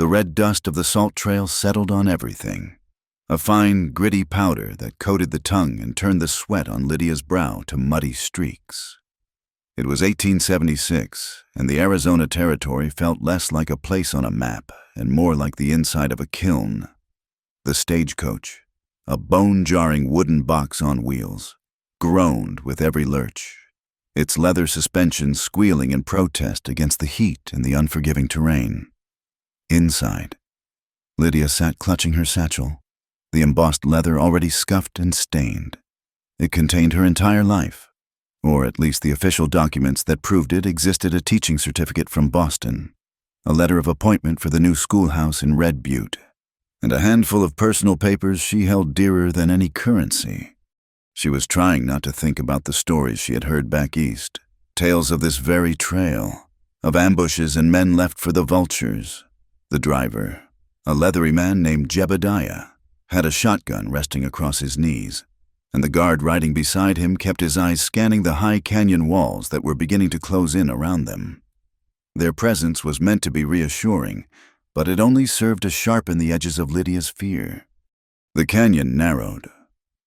The red dust of the salt trail settled on everything, a fine, gritty powder that coated the tongue and turned the sweat on Lydia's brow to muddy streaks. It was 1876, and the Arizona Territory felt less like a place on a map and more like the inside of a kiln. The stagecoach, a bone-jarring wooden box on wheels, groaned with every lurch, its leather suspension squealing in protest against the heat and the unforgiving terrain. Inside, Lydia sat clutching her satchel, the embossed leather already scuffed and stained. It contained her entire life, or at least the official documents that proved it existed: a teaching certificate from Boston, a letter of appointment for the new schoolhouse in Red Butte, and a handful of personal papers she held dearer than any currency. She was trying not to think about the stories she had heard back east, tales of this very trail, of ambushes and men left for the vultures. The driver, a leathery man named Jebediah, had a shotgun resting across his knees, and the guard riding beside him kept his eyes scanning the high canyon walls that were beginning to close in around them. Their presence was meant to be reassuring, but it only served to sharpen the edges of Lydia's fear. The canyon narrowed,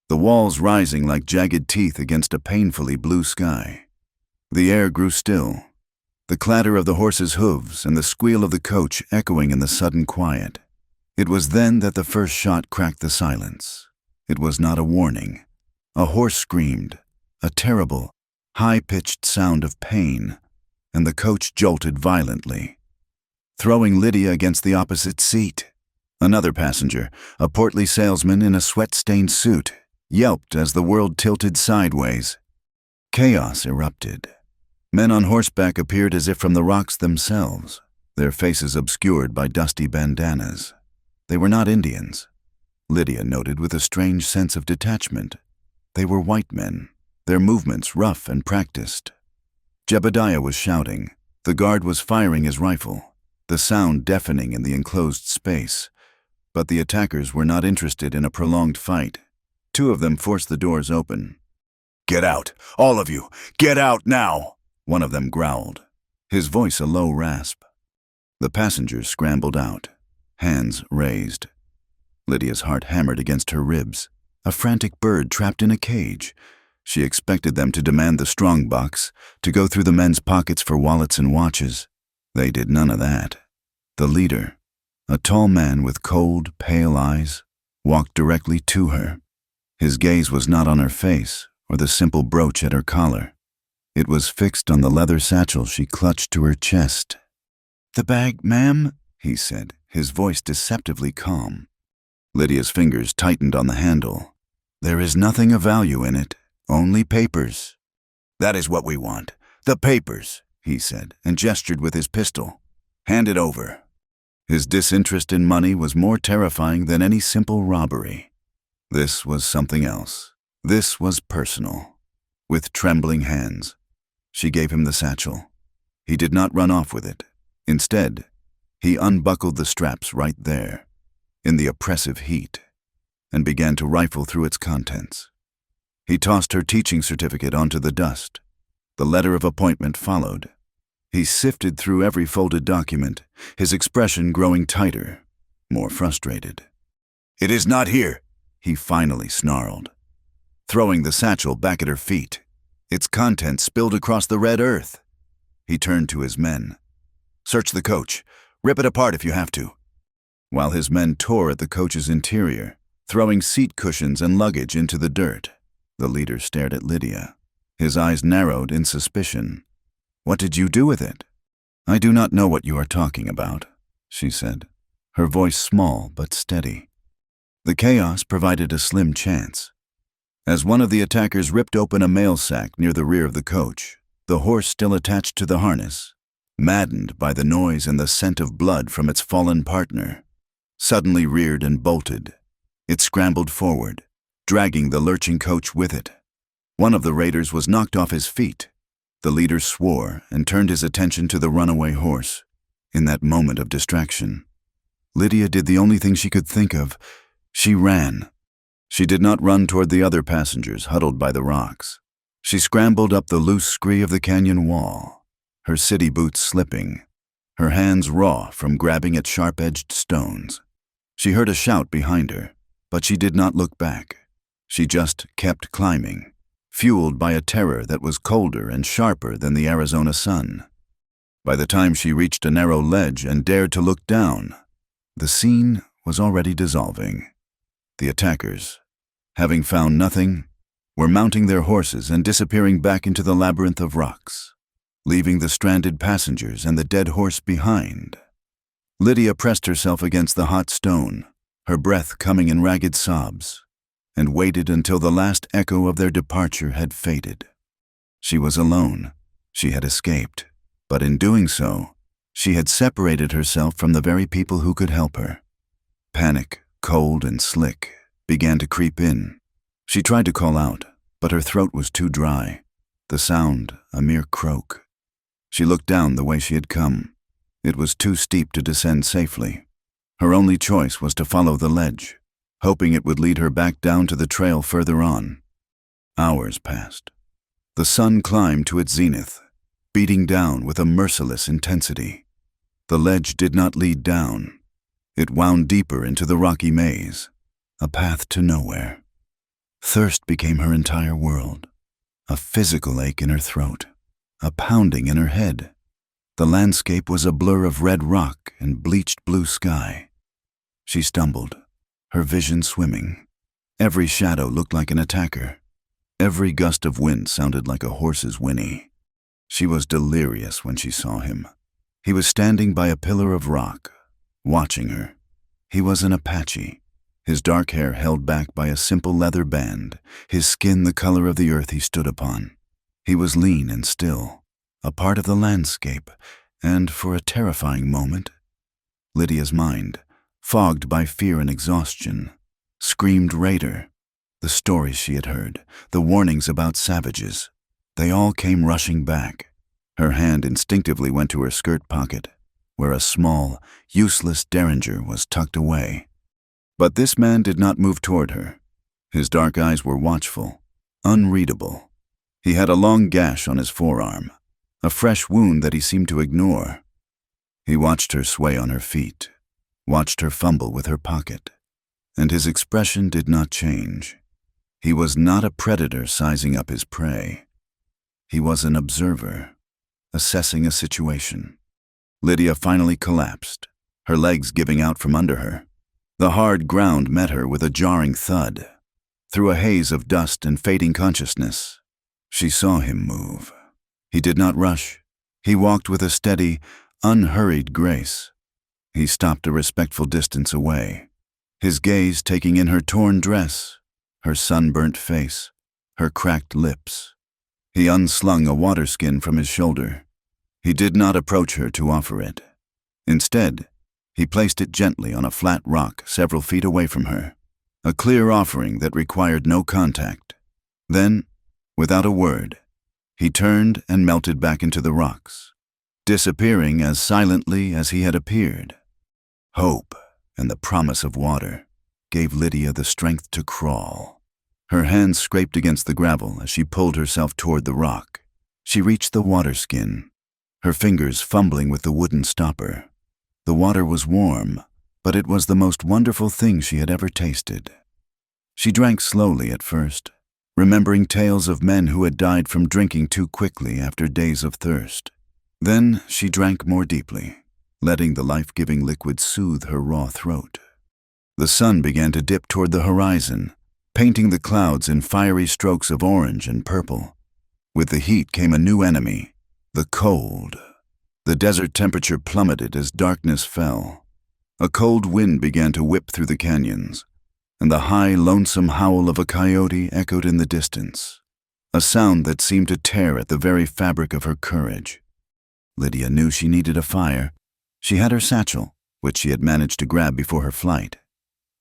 the walls rising like jagged teeth against a painfully blue sky. The air grew still, the clatter of the horses' hooves and the squeal of the coach echoing in the sudden quiet. It was then that the first shot cracked the silence. It was not a warning. A horse screamed, a terrible, high-pitched sound of pain, and the coach jolted violently, throwing Lydia against the opposite seat. Another passenger, a portly salesman in a sweat-stained suit, yelped as the world tilted sideways. Chaos erupted. Men on horseback appeared as if from the rocks themselves, their faces obscured by dusty bandanas. They were not Indians, Lydia noted with a strange sense of detachment. They were white men, their movements rough and practiced. Jebediah was shouting. The guard was firing his rifle, the sound deafening in the enclosed space. But the attackers were not interested in a prolonged fight. Two of them forced the doors open. "Get out! All of you! Get out now!" one of them growled, his voice a low rasp. The passengers scrambled out, hands raised. Lydia's heart hammered against her ribs, a frantic bird trapped in a cage. She expected them to demand the strong box, to go through the men's pockets for wallets and watches. They did none of that. The leader, a tall man with cold, pale eyes, walked directly to her. His gaze was not on her face or the simple brooch at her collar. It was fixed on the leather satchel she clutched to her chest. "The bag, ma'am," he said, his voice deceptively calm. Lydia's fingers tightened on the handle. "There is nothing of value in it, only papers." "That is what we want, the papers," he said, and gestured with his pistol. "Hand it over." His disinterest in money was more terrifying than any simple robbery. This was something else. This was personal. With trembling hands, she gave him the satchel. He did not run off with it. Instead, he unbuckled the straps right there, in the oppressive heat, and began to rifle through its contents. He tossed her teaching certificate onto the dust. The letter of appointment followed. He sifted through every folded document, his expression growing tighter, more frustrated. "It is not here," he finally snarled, throwing the satchel back at her feet. Its contents spilled across the red earth. He turned to his men. "Search the coach. Rip it apart if you have to." While his men tore at the coach's interior, throwing seat cushions and luggage into the dirt, the leader stared at Lydia. His eyes narrowed in suspicion. "What did you do with it?" "I do not know what you are talking about," she said, her voice small but steady. The chaos provided a slim chance. As one of the attackers ripped open a mail sack near the rear of the coach, the horse still attached to the harness, maddened by the noise and the scent of blood from its fallen partner, suddenly reared and bolted. It scrambled forward, dragging the lurching coach with it. One of the raiders was knocked off his feet. The leader swore and turned his attention to the runaway horse. In that moment of distraction, Lydia did the only thing she could think of. She ran. She did not run toward the other passengers huddled by the rocks. She scrambled up the loose scree of the canyon wall, her city boots slipping. her hands raw from grabbing at sharp-edged stones. She heard a shout behind her, but she did not look back. She just kept climbing, fueled by a terror that was colder and sharper than the Arizona sun. By the time she reached a narrow ledge and dared to look down, the scene was already dissolving. The attackers, having found nothing, were mounting their horses and disappearing back into the labyrinth of rocks, leaving the stranded passengers and the dead horse behind. Lydia pressed herself against the hot stone, her breath coming in ragged sobs, and waited until the last echo of their departure had faded. She was alone. She had escaped, but in doing so, she had separated herself from the very people who could help her. Panic, cold and slick, began to creep in. She tried to call out, but her throat was too dry, the sound a mere croak. She looked down the way she had come. It was too steep to descend safely. Her only choice was to follow the ledge, hoping it would lead her back down to the trail further on. Hours passed. The sun climbed to its zenith, beating down with a merciless intensity. The ledge did not lead down. It wound deeper into the rocky maze, a path to nowhere. Thirst became her entire world, a physical ache in her throat, a pounding in her head. The landscape was a blur of red rock and bleached blue sky. She stumbled, her vision swimming. Every shadow looked like an attacker. Every gust of wind sounded like a horse's whinny. She was delirious when she saw him. He was standing by a pillar of rock, watching her. He was an Apache, his dark hair held back by a simple leather band, his skin the color of the earth he stood upon. He was lean and still, a part of the landscape, and for a terrifying moment, Lydia's mind, fogged by fear and exhaustion, screamed raider. The stories she had heard, the warnings about savages, they all came rushing back. Her hand instinctively went to her skirt pocket, where a small, useless derringer was tucked away. But this man did not move toward her. His dark eyes were watchful, unreadable. He had a long gash on his forearm, a fresh wound that he seemed to ignore. He watched her sway on her feet, watched her fumble with her pocket, and his expression did not change. He was not a predator sizing up his prey. He was an observer, assessing a situation. Lydia finally collapsed, her legs giving out from under her. The hard ground met her with a jarring thud. Through a haze of dust and fading consciousness, she saw him move. He did not rush. He walked with a steady, unhurried grace. He stopped a respectful distance away, his gaze taking in her torn dress, her sunburnt face, her cracked lips. He unslung a water skin from his shoulder. He did not approach her to offer it. Instead, he placed it gently on a flat rock several feet away from her, a clear offering that required no contact. Then, without a word, he turned and melted back into the rocks, disappearing as silently as he had appeared. Hope and the promise of water gave Lydia the strength to crawl. Her hands scraped against the gravel as she pulled herself toward the rock. She reached the water skin, her fingers fumbling with the wooden stopper. The water was warm, but it was the most wonderful thing she had ever tasted. She drank slowly at first, remembering tales of men who had died from drinking too quickly after days of thirst. Then she drank more deeply, letting the life-giving liquid soothe her raw throat. The sun began to dip toward the horizon, painting the clouds in fiery strokes of orange and purple. With the heat came a new enemy, the cold. The desert temperature plummeted as darkness fell. A cold wind began to whip through the canyons, and the high, lonesome howl of a coyote echoed in the distance, a sound that seemed to tear at the very fabric of her courage. Lydia knew she needed a fire. She had her satchel, which she had managed to grab before her flight.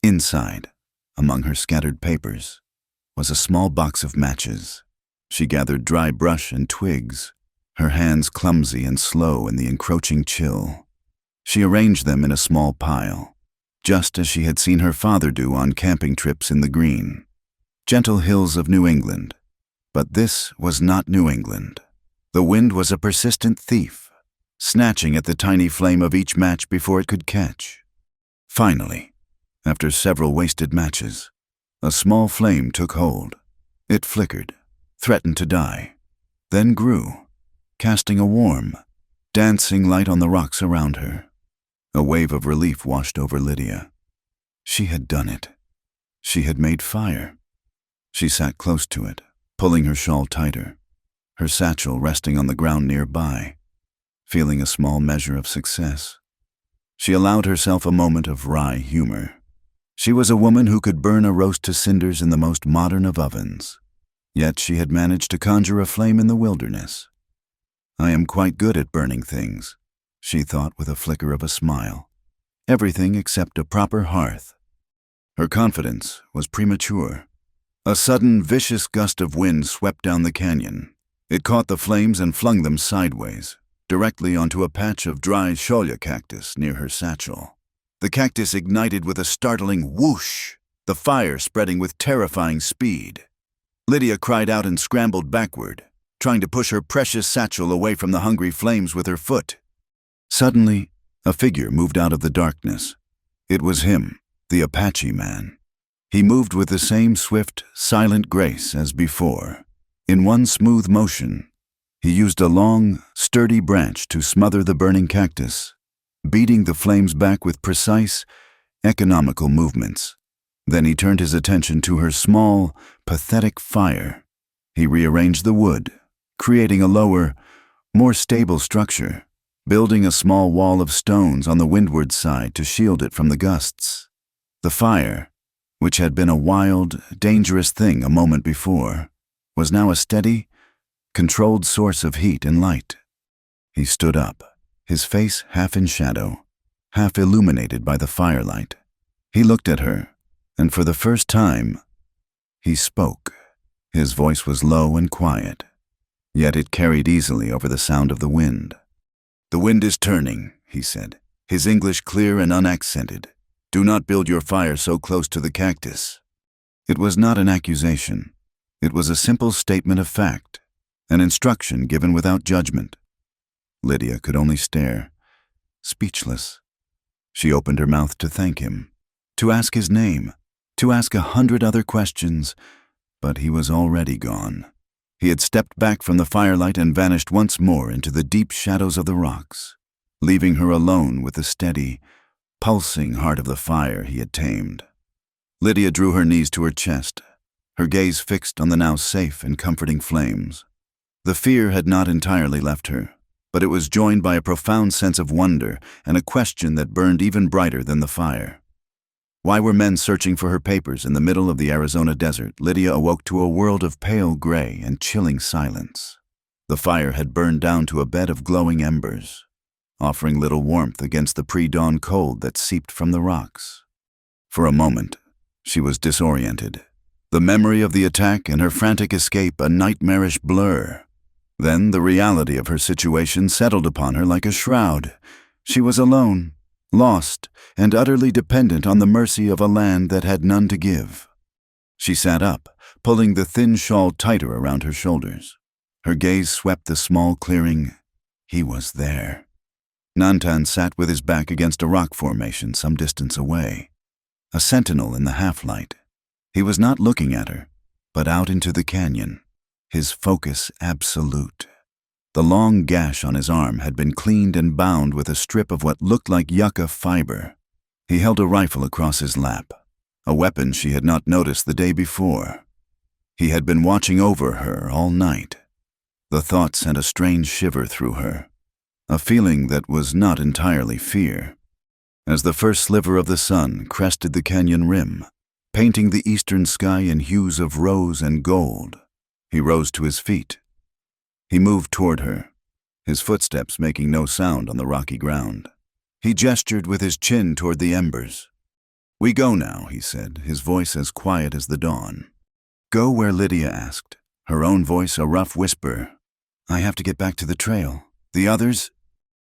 Inside, among her scattered papers, was a small box of matches. She gathered dry brush and twigs, her hands clumsy and slow in the encroaching chill. She arranged them in a small pile, just as she had seen her father do on camping trips in the green, gentle hills of New England. But this was not New England. The wind was a persistent thief, snatching at the tiny flame of each match before it could catch. Finally, after several wasted matches, a small flame took hold. It flickered, threatened to die, then grew, casting a warm, dancing light on the rocks around her. A wave of relief washed over Lydia. She had done it. She had made fire. She sat close to it, pulling her shawl tighter, her satchel resting on the ground nearby, feeling a small measure of success. She allowed herself a moment of wry humor. She was a woman who could burn a roast to cinders in the most modern of ovens. Yet she had managed to conjure a flame in the wilderness. I am quite good at burning things, she thought with a flicker of a smile. Everything except a proper hearth. Her confidence was premature. A sudden, vicious gust of wind swept down the canyon. It caught the flames and flung them sideways, directly onto a patch of dry shoya cactus near her satchel. The cactus ignited with a startling whoosh, the fire spreading with terrifying speed. Lydia cried out and scrambled backward, trying to push her precious satchel away from the hungry flames with her foot. Suddenly, a figure moved out of the darkness. It was him, the Apache man. He moved with the same swift, silent grace as before. In one smooth motion, he used a long, sturdy branch to smother the burning cactus, beating the flames back with precise, economical movements. Then he turned his attention to her small, pathetic fire. He rearranged the wood, creating a lower, more stable structure, building a small wall of stones on the windward side to shield it from the gusts. The fire, which had been a wild, dangerous thing a moment before, was now a steady, controlled source of heat and light. He stood up, his face half in shadow, half illuminated by the firelight. He looked at her, and for the first time, he spoke. His voice was low and quiet, yet it carried easily over the sound of the wind. "The wind is turning," he said, his English clear and unaccented. "Do not build your fire so close to the cactus." It was not an accusation. It was a simple statement of fact, an instruction given without judgment. Lydia could only stare, speechless. She opened her mouth to thank him, to ask his name, to ask 100 other questions, but he was already gone. He had stepped back from the firelight and vanished once more into the deep shadows of the rocks, leaving her alone with the steady, pulsing heart of the fire he had tamed. Lydia drew her knees to her chest, her gaze fixed on the now safe and comforting flames. The fear had not entirely left her, but it was joined by a profound sense of wonder and a question that burned even brighter than the fire. Why were men searching for her papers in the middle of the Arizona desert? Lydia awoke to a world of pale gray and chilling silence. The fire had burned down to a bed of glowing embers, offering little warmth against the pre-dawn cold that seeped from the rocks. For a moment, she was disoriented, the memory of the attack and her frantic escape a nightmarish blur. Then the reality of her situation settled upon her like a shroud. She was alone, lost, and utterly dependent on the mercy of a land that had none to give. She sat up, pulling the thin shawl tighter around her shoulders. Her gaze swept the small clearing. He was there. Nantan sat with his back against a rock formation some distance away, a sentinel in the half-light. He was not looking at her, but out into the canyon, his focus absolute. The long gash on his arm had been cleaned and bound with a strip of what looked like yucca fiber. He held a rifle across his lap, a weapon she had not noticed the day before. He had been watching over her all night. The thought sent a strange shiver through her, a feeling that was not entirely fear. As the first sliver of the sun crested the canyon rim, painting the eastern sky in hues of rose and gold, he rose to his feet. He moved toward her, his footsteps making no sound on the rocky ground. He gestured with his chin toward the embers. "We go now," he said, his voice as quiet as the dawn. "Go where?" Lydia asked, her own voice a rough whisper. "I have to get back to the trail. The others?"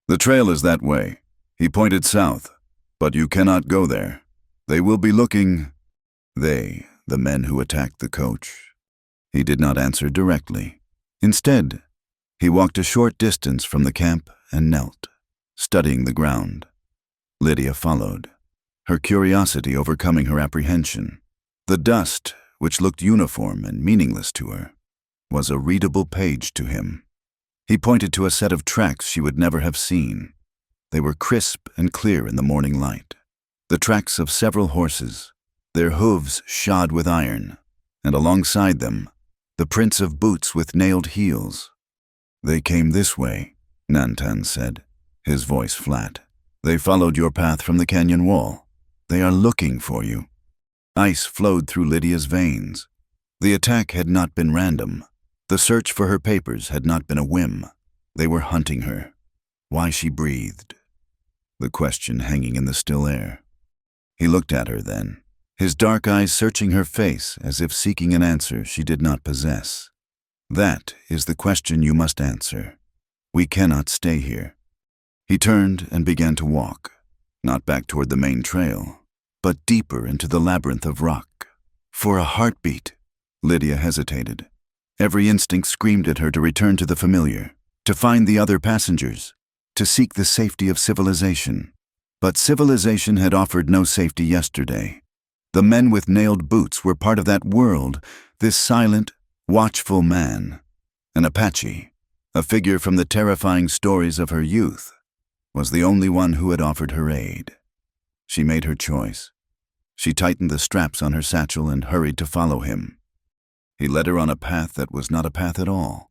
"The trail is that way." He pointed south. "But you cannot go there. They will be looking." They, the men who attacked the coach. He did not answer directly. Instead, He walked a short distance from the camp and knelt, studying the ground. Lydia followed, her curiosity overcoming her apprehension. The dust, which looked uniform and meaningless to her, was a readable page to him. He pointed to a set of tracks she would never have seen. They were crisp and clear in the morning light. The tracks of several horses, their hooves shod with iron, and alongside them, the prints of boots with nailed heels. "They came this way," Nantan said, his voice flat. "They followed your path from the canyon wall. They are looking for you." Ice flowed through Lydia's veins. The attack had not been random. The search for her papers had not been a whim. They were hunting her. Why she breathed. The question hanging in the still air. He looked at her then, his dark eyes searching her face as if seeking an answer she did not possess. "That is the question you must answer. We cannot stay here." He turned and began to walk, not back toward the main trail, but deeper into the labyrinth of rock. For a heartbeat, Lydia hesitated. Every instinct screamed at her to return to the familiar, to find the other passengers, to seek the safety of civilization. But civilization had offered no safety yesterday. The men with nailed boots were part of that world, this silent, watchful man. An Apache, a figure from the terrifying stories of her youth, was the only one who had offered her aid. She made her choice. She tightened the straps on her satchel and hurried to follow him. He led her on a path that was not a path at all.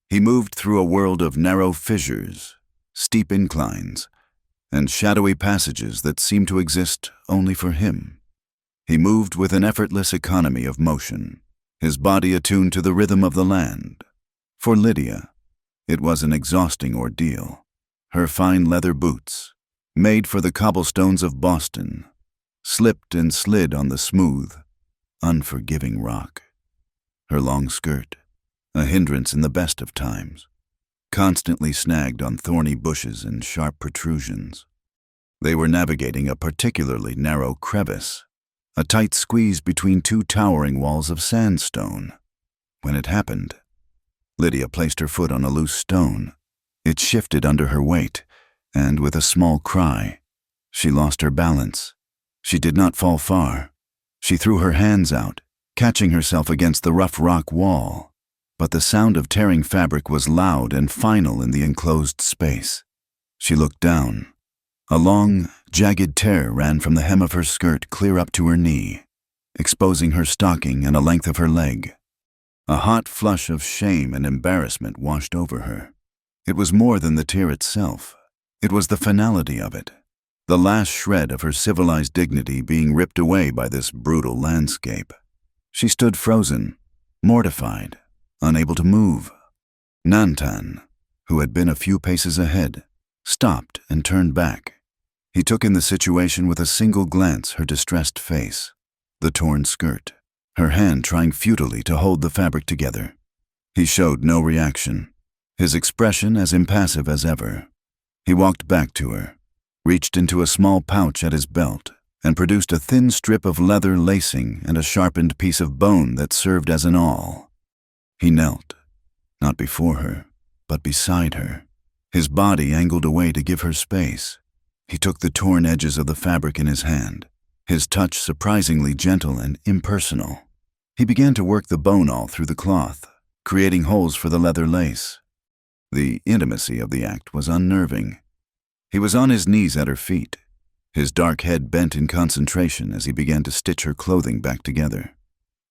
He moved through a world of narrow fissures, steep inclines, and shadowy passages that seemed to exist only for him. He moved with an effortless economy of motion, his body attuned to the rhythm of the land. For Lydia, it was an exhausting ordeal. Her fine leather boots, made for the cobblestones of Boston, slipped and slid on the smooth, unforgiving rock. Her long skirt, a hindrance in the best of times, constantly snagged on thorny bushes and sharp protrusions. They were navigating a particularly narrow crevice, a tight squeeze between two towering walls of sandstone. When it happened, Lydia placed her foot on a loose stone. It shifted under her weight, and with a small cry, she lost her balance. She did not fall far. She threw her hands out, catching herself against the rough rock wall. But the sound of tearing fabric was loud and final in the enclosed space. She looked down. A long, jagged tear ran from the hem of her skirt clear up to her knee, exposing her stocking and a length of her leg. A hot flush of shame and embarrassment washed over her. It was more than the tear itself. It was the finality of it, the last shred of her civilized dignity being ripped away by this brutal landscape. She stood frozen, mortified, unable to move. Nantan, who had been a few paces ahead, stopped and turned back. He took in the situation with a single glance, her distressed face, the torn skirt, her hand trying futilely to hold the fabric together. He showed no reaction, his expression as impassive as ever. He walked back to her, reached into a small pouch at his belt, and produced a thin strip of leather lacing and a sharpened piece of bone that served as an awl. He knelt, not before her, but beside her, his body angled away to give her space. He took the torn edges of the fabric in his hand, his touch surprisingly gentle and impersonal. He began to work the bone awl through the cloth, creating holes for the leather lace. The intimacy of the act was unnerving. He was on his knees at her feet, his dark head bent in concentration as he began to stitch her clothing back together.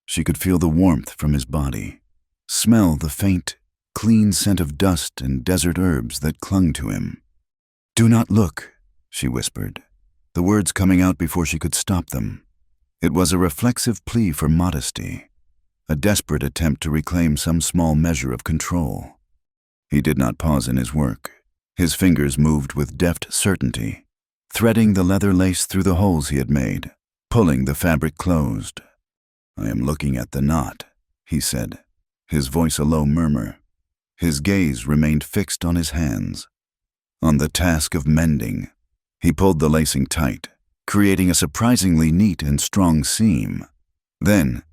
She could feel the warmth from his body, smell the faint, clean scent of dust and desert herbs that clung to him. "Do not look," she whispered, the words coming out before she could stop them. It was a reflexive plea for modesty, a desperate attempt to reclaim some small measure of control. He did not pause in his work. His fingers moved with deft certainty, threading the leather lace through the holes he had made, pulling the fabric closed. "I am looking at the knot," he said, his voice a low murmur. His gaze remained fixed on his hands, on the task of mending. He pulled the lacing tight, creating a surprisingly neat and strong seam. Then,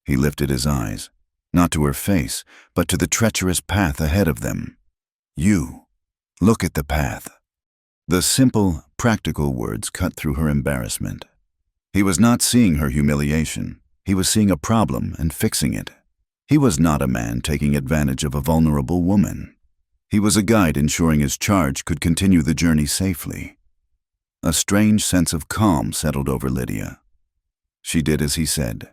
he lifted his eyes, not to her face, but to the treacherous path ahead of them. You, look at the path." The simple, practical words cut through her embarrassment. He was not seeing her humiliation. He was seeing a problem and fixing it. He was not a man taking advantage of a vulnerable woman. He was a guide ensuring his charge could continue the journey safely. A strange sense of calm settled over Lydia. She did as he said,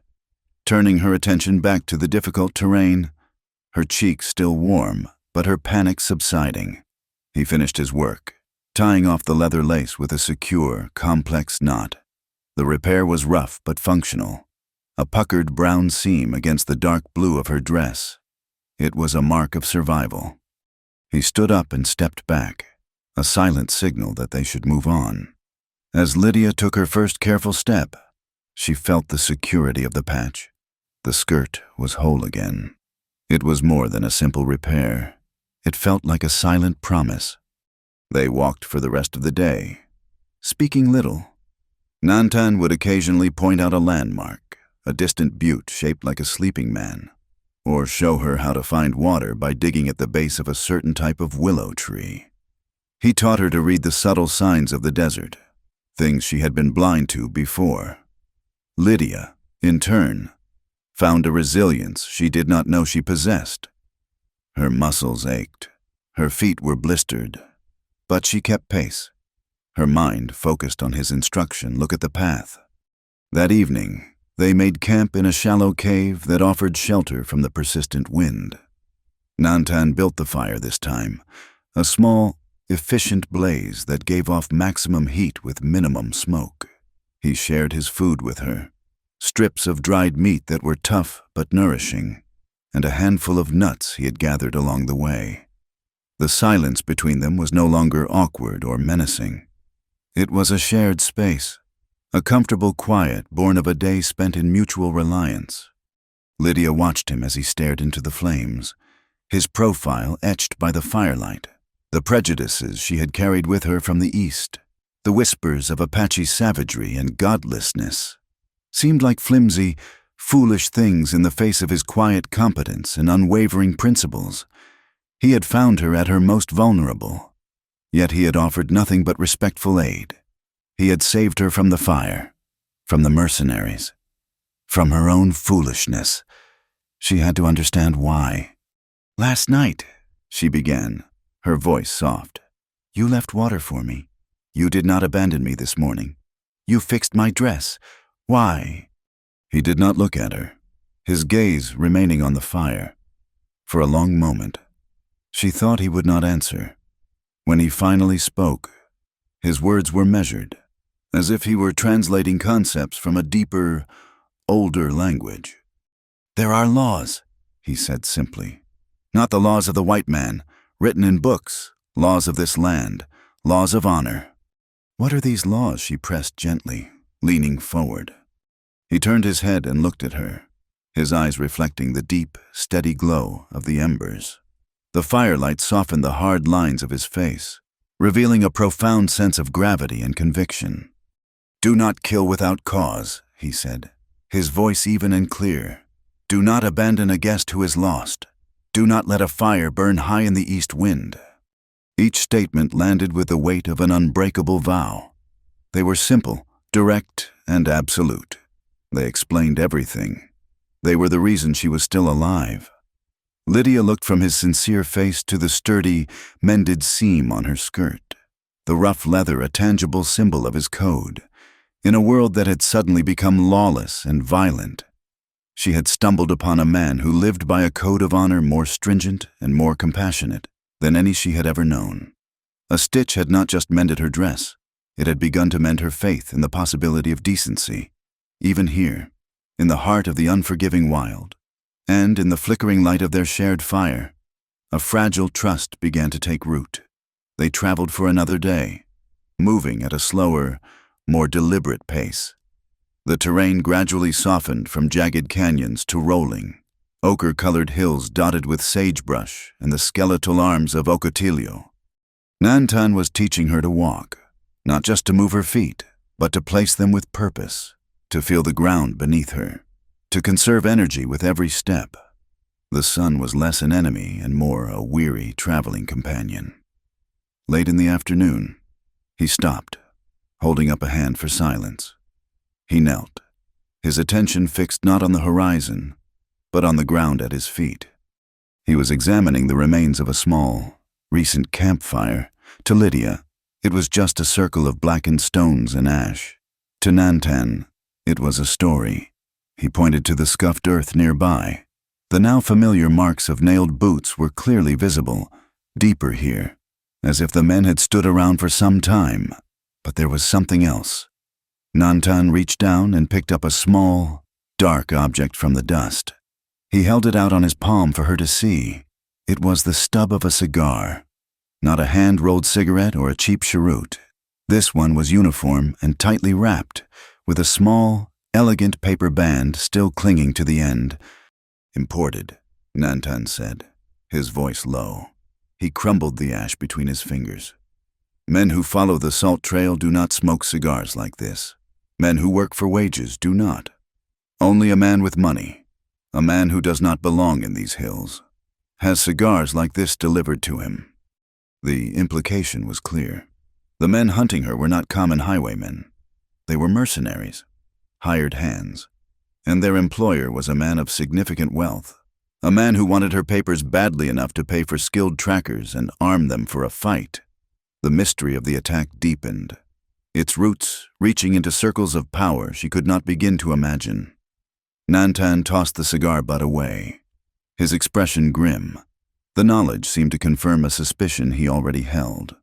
turning her attention back to the difficult terrain, her cheeks still warm, but her panic subsiding. He finished his work, tying off the leather lace with a secure, complex knot. The repair was rough but functional, a puckered brown seam against the dark blue of her dress. It was a mark of survival. He stood up and stepped back, a silent signal that they should move on. As Lydia took her first careful step, she felt the security of the patch. The skirt was whole again. It was more than a simple repair. It felt like a silent promise. They walked for the rest of the day, speaking little. Nantan would occasionally point out a landmark, a distant butte shaped like a sleeping man, or show her how to find water by digging at the base of a certain type of willow tree. He taught her to read the subtle signs of the desert, things she had been blind to before. Lydia, in turn, found a resilience she did not know she possessed. Her muscles ached, her feet were blistered, but she kept pace. Her mind focused on his instruction. Look at the path. That evening, they made camp in a shallow cave that offered shelter from the persistent wind. Nantan built the fire this time, a small, efficient blaze that gave off maximum heat with minimum smoke. He shared his food with her, strips of dried meat that were tough but nourishing, and a handful of nuts he had gathered along the way. The silence between them was no longer awkward or menacing. It was a shared space, a comfortable quiet born of a day spent in mutual reliance. Lydia watched him as he stared into the flames, his profile etched by the firelight, the prejudices she had carried with her from the East, the whispers of Apache savagery and godlessness, seemed like flimsy, foolish things in the face of his quiet competence and unwavering principles. He had found her at her most vulnerable, yet he had offered nothing but respectful aid. He had saved her from the fire, from the mercenaries, from her own foolishness. She had to understand why. "Last night," she began, her voice soft, "you left water for me. You did not abandon me this morning. You fixed my dress. Why?" He did not look at her, his gaze remaining on the fire. For a long moment, she thought he would not answer. When he finally spoke, his words were measured, as if he were translating concepts from a deeper, older language. "There are laws," he said simply. "Not the laws of the white man, written in books, laws of this land, laws of honor." "What are these laws?" she pressed gently, leaning forward. He turned his head and looked at her, his eyes reflecting the deep, steady glow of the embers. The firelight softened the hard lines of his face, revealing a profound sense of gravity and conviction. "Do not kill without cause," he said, his voice even and clear. "Do not abandon a guest who is lost. Do not let a fire burn high in the east wind." Each statement landed with the weight of an unbreakable vow. They were simple, direct, and absolute. They explained everything. They were the reason she was still alive. Lydia looked from his sincere face to the sturdy, mended seam on her skirt, the rough leather a tangible symbol of his code. In a world that had suddenly become lawless and violent, she had stumbled upon a man who lived by a code of honor more stringent and more compassionate than any she had ever known. A stitch had not just mended her dress, it had begun to mend her faith in the possibility of decency, even here, in the heart of the unforgiving wild. And in the flickering light of their shared fire, a fragile trust began to take root. They traveled for another day, moving at a slower, more deliberate pace. The terrain gradually softened from jagged canyons to rolling, ochre-colored hills dotted with sagebrush and the skeletal arms of Ocotillo. Nantan was teaching her to walk, not just to move her feet, but to place them with purpose, to feel the ground beneath her, to conserve energy with every step. The sun was less an enemy and more a weary traveling companion. Late in the afternoon, he stopped, holding up a hand for silence. He knelt, his attention fixed not on the horizon, but on the ground at his feet. He was examining the remains of a small, recent campfire. To Lydia, it was just a circle of blackened stones and ash. To Nantan, it was a story. He pointed to the scuffed earth nearby. The now familiar marks of nailed boots were clearly visible, deeper here, as if the men had stood around for some time. But there was something else. Nantan reached down and picked up a small, dark object from the dust. He held it out on his palm for her to see. It was the stub of a cigar. Not a hand-rolled cigarette or a cheap cheroot. This one was uniform and tightly wrapped, with a small, elegant paper band still clinging to the end. "Imported," Nantan said, his voice low. He crumbled the ash between his fingers. "Men who follow the salt trail do not smoke cigars like this. Men who work for wages do not. Only a man with money, a man who does not belong in these hills, has cigars like this delivered to him." The implication was clear. The men hunting her were not common highwaymen. They were mercenaries, hired hands, and their employer was a man of significant wealth, a man who wanted her papers badly enough to pay for skilled trackers and arm them for a fight. The mystery of the attack deepened, its roots reaching into circles of power she could not begin to imagine. Nantan tossed the cigar butt away, his expression grim. The knowledge seemed to confirm a suspicion he already held.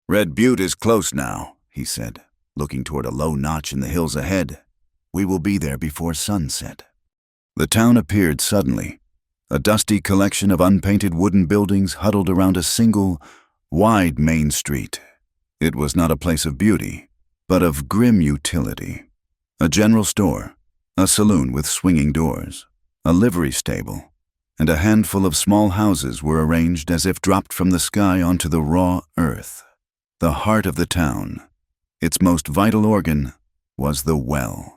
"Red Butte is close now," he said, looking toward a low notch in the hills ahead. "We will be there before sunset." The town appeared suddenly, a dusty collection of unpainted wooden buildings huddled around a single, wide main street. It was not a place of beauty, but of grim utility. A general store, a saloon with swinging doors, a livery stable, and a handful of small houses were arranged as if dropped from the sky onto the raw earth. The heart of the town, its most vital organ, was the well.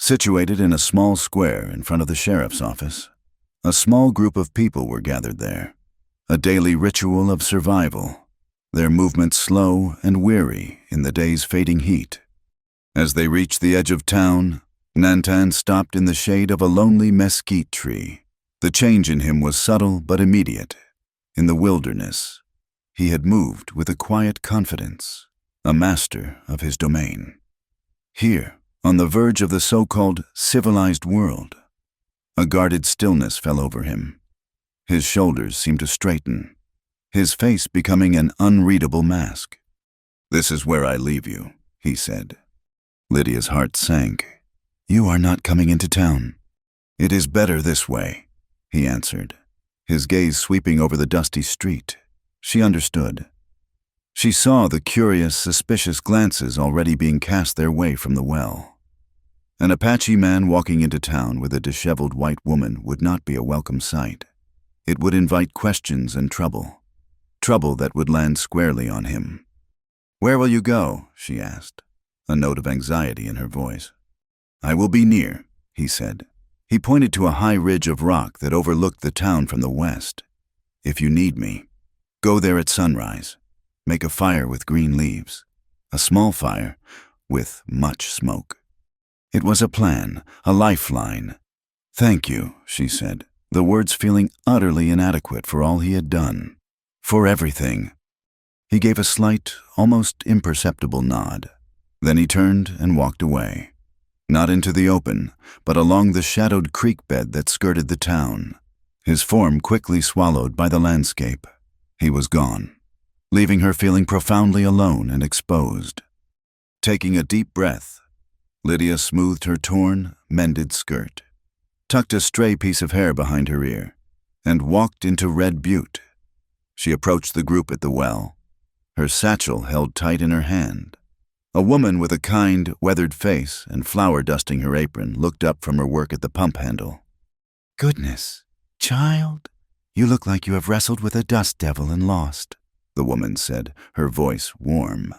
Situated in a small square in front of the sheriff's office, a small group of people were gathered there, a daily ritual of survival, their movements slow and weary in the day's fading heat. As they reached the edge of town, Nantan stopped in the shade of a lonely mesquite tree. The change in him was subtle but immediate. In the wilderness, he had moved with a quiet confidence, a master of his domain. Here, on the verge of the so-called civilized world, a guarded stillness fell over him. His shoulders seemed to straighten, his face becoming an unreadable mask. "This is where I leave you," he said. Lydia's heart sank. "You are not coming into town." "It is better this way," he answered, his gaze sweeping over the dusty street. She understood. She saw the curious, suspicious glances already being cast their way from the well. An Apache man walking into town with a disheveled white woman would not be a welcome sight. It would invite questions and trouble that would land squarely on him. "Where will you go?" she asked, a note of anxiety in her voice. "I will be near," he said. He pointed to a high ridge of rock that overlooked the town from the west. "If you need me, go there at sunrise. Make a fire with green leaves. A small fire with much smoke." It was a plan, a lifeline. "Thank you," she said, the words feeling utterly inadequate for all he had done. "For everything." He gave a slight, almost imperceptible nod. Then he turned and walked away. Not into the open, but along the shadowed creek bed that skirted the town, his form quickly swallowed by the landscape. He was gone, leaving her feeling profoundly alone and exposed. Taking a deep breath, Lydia smoothed her torn, mended skirt, tucked a stray piece of hair behind her ear, and walked into Red Butte. She approached the group at the well, her satchel held tight in her hand. A woman with a kind, weathered face and flour dusting her apron looked up from her work at the pump handle. "Goodness, child, you look like you have wrestled with a dust devil and lost," the woman said, her voice warm.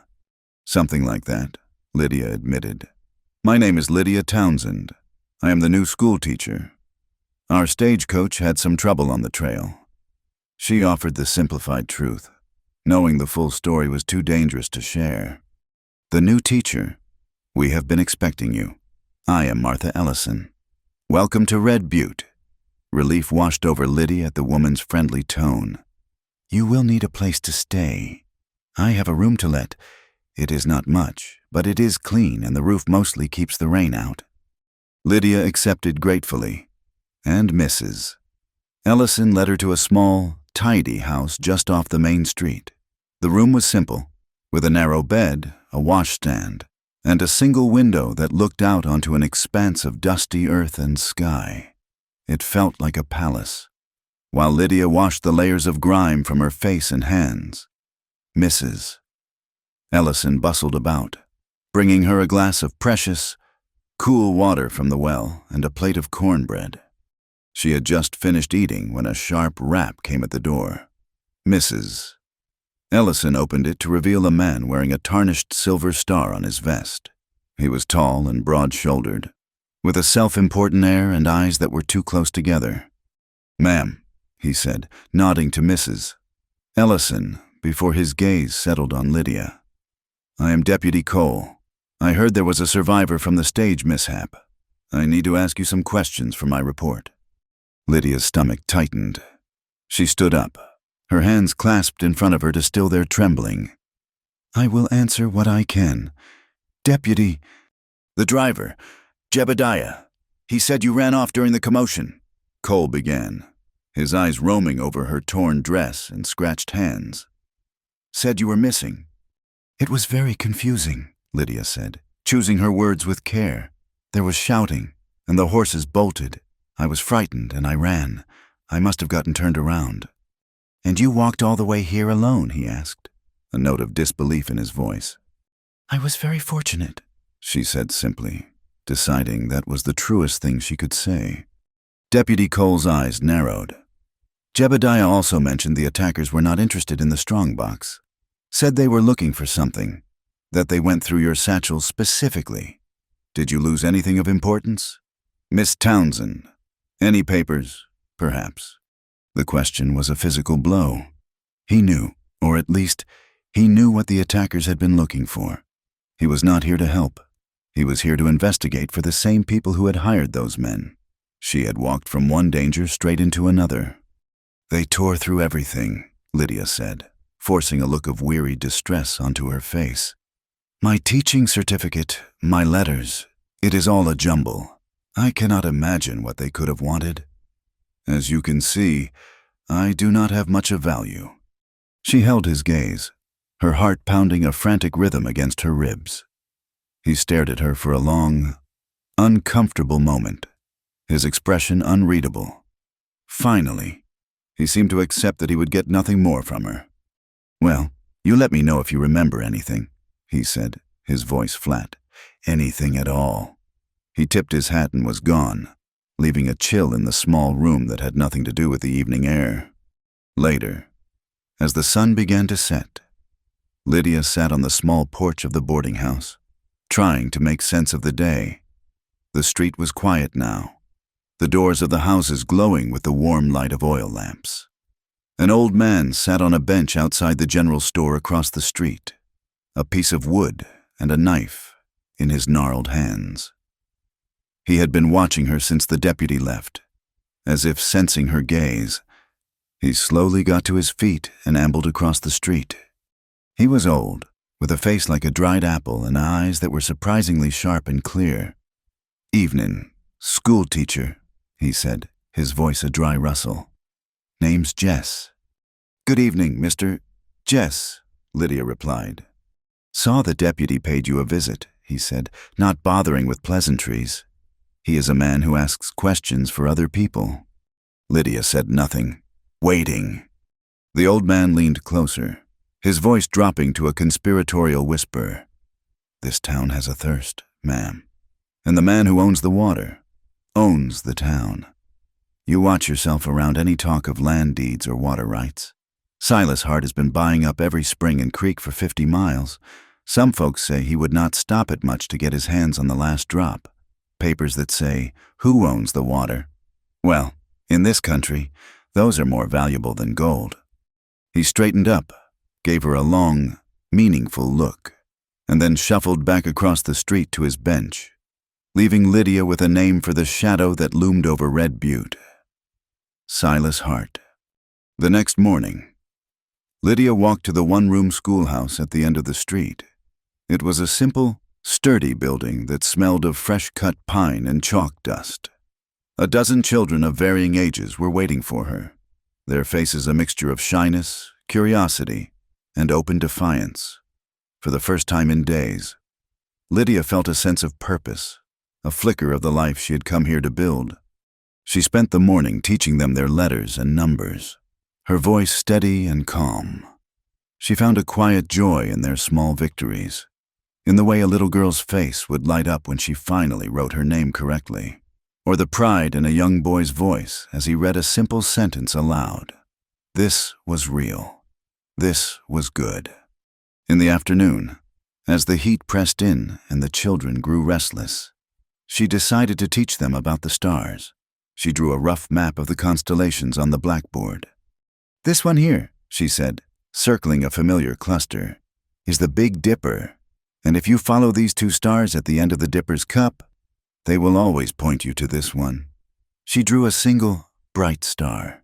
"Something like that," Lydia admitted. "My name is Lydia Townsend. I am the new school teacher." Our stagecoach had some trouble on the trail. She offered the simplified truth, knowing the full story was too dangerous to share. The new teacher. We have been expecting you. I am Martha Ellison. Welcome to Red Butte. Relief washed over Lydia at the woman's friendly tone. You will need a place to stay. I have a room to let. It is not much, but it is clean and the roof mostly keeps the rain out. Lydia accepted gratefully. And Mrs. Ellison led her to a small, tidy house just off the main street. The room was simple, with a narrow bed, a washstand, and a single window that looked out onto an expanse of dusty earth and sky. It felt like a palace. While Lydia washed the layers of grime from her face and hands, Mrs. Ellison bustled about, bringing her a glass of precious, cool water from the well and a plate of cornbread. She had just finished eating when a sharp rap came at the door. Mrs. Ellison opened it to reveal a man wearing a tarnished silver star on his vest. He was tall and broad-shouldered, with a self-important air and eyes that were too close together. Ma'am, he said, nodding to Mrs. Ellison before his gaze settled on Lydia. I am Deputy Cole. I heard there was a survivor from the stage mishap. I need to ask you some questions for my report. Lydia's stomach tightened. She stood up, her hands clasped in front of her to still their trembling. I will answer what I can. Deputy... The driver, Jebediah. He said you ran off during the commotion, Cole began, his eyes roaming over her torn dress and scratched hands. Said you were missing. It was very confusing, Lydia said, choosing her words with care. There was shouting, and the horses bolted. I was frightened, and I ran. I must have gotten turned around. And you walked all the way here alone, he asked, a note of disbelief in his voice. I was very fortunate, she said simply, deciding that was the truest thing she could say. Deputy Cole's eyes narrowed. Jebediah also mentioned the attackers were not interested in the strongbox. Said they were looking for something, that they went through your satchel specifically. Did you lose anything of importance? Miss Townsend. Any papers? Perhaps. The question was a physical blow. He knew, or at least, he knew what the attackers had been looking for. He was not here to help. He was here to investigate for the same people who had hired those men. She had walked from one danger straight into another. They tore through everything, Lydia said, forcing a look of weary distress onto her face. My teaching certificate, my letters, it is all a jumble. I cannot imagine what they could have wanted. As you can see, I do not have much of value. She held his gaze, her heart pounding a frantic rhythm against her ribs. He stared at her for a long, uncomfortable moment, his expression unreadable. Finally, he seemed to accept that he would get nothing more from her. Well, you let me know if you remember anything, he said, his voice flat. Anything at all. He tipped his hat and was gone, leaving a chill in the small room that had nothing to do with the evening air. Later, as the sun began to set, Lydia sat on the small porch of the boarding house, trying to make sense of the day. The street was quiet now, the doors of the houses glowing with the warm light of oil lamps. An old man sat on a bench outside the general store across the street, a piece of wood and a knife in his gnarled hands. He had been watching her since the deputy left. As if sensing her gaze, he slowly got to his feet and ambled across the street. He was old, with a face like a dried apple and eyes that were surprisingly sharp and clear. Evening, school teacher, he said, his voice a dry rustle. Name's Jess. Good evening, Mr. Jess, Lydia replied. Saw the deputy paid you a visit, he said, not bothering with pleasantries. He is a man who asks questions for other people. Lydia said nothing, waiting. The old man leaned closer, his voice dropping to a conspiratorial whisper. This town has a thirst, ma'am. And the man who owns the water owns the town. You watch yourself around any talk of land deeds or water rights. Silas Hart has been buying up every spring and creek for 50 miles. Some folks say he would not stop at much to get his hands on the last drop. Papers that say, who owns the water? Well, In this country, those are more valuable than gold. He straightened up, gave her a long, meaningful look, and then shuffled back across the street to his bench, leaving Lydia with a name for the shadow that loomed over Red Butte: Silas Hart. The next morning, Lydia walked to the one-room schoolhouse at the end of the street. It was a simple, sturdy building that smelled of fresh-cut pine and chalk dust. A dozen children of varying ages were waiting for her, their faces a mixture of shyness, curiosity, and open defiance. For the first time in days, Lydia felt a sense of purpose, a flicker of the life she had come here to build. She spent the morning teaching them their letters and numbers, her voice steady and calm. She found a quiet joy in their small victories, in the way a little girl's face would light up when she finally wrote her name correctly, or the pride in a young boy's voice as he read a simple sentence aloud. This was real. This was good. In the afternoon, as the heat pressed in and the children grew restless, she decided to teach them about the stars. She drew a rough map of the constellations on the blackboard. "This one here," she said, circling a familiar cluster, "is the Big Dipper, and if you follow these two stars at the end of the Dipper's cup, they will always point you to this one." She drew a single, bright star.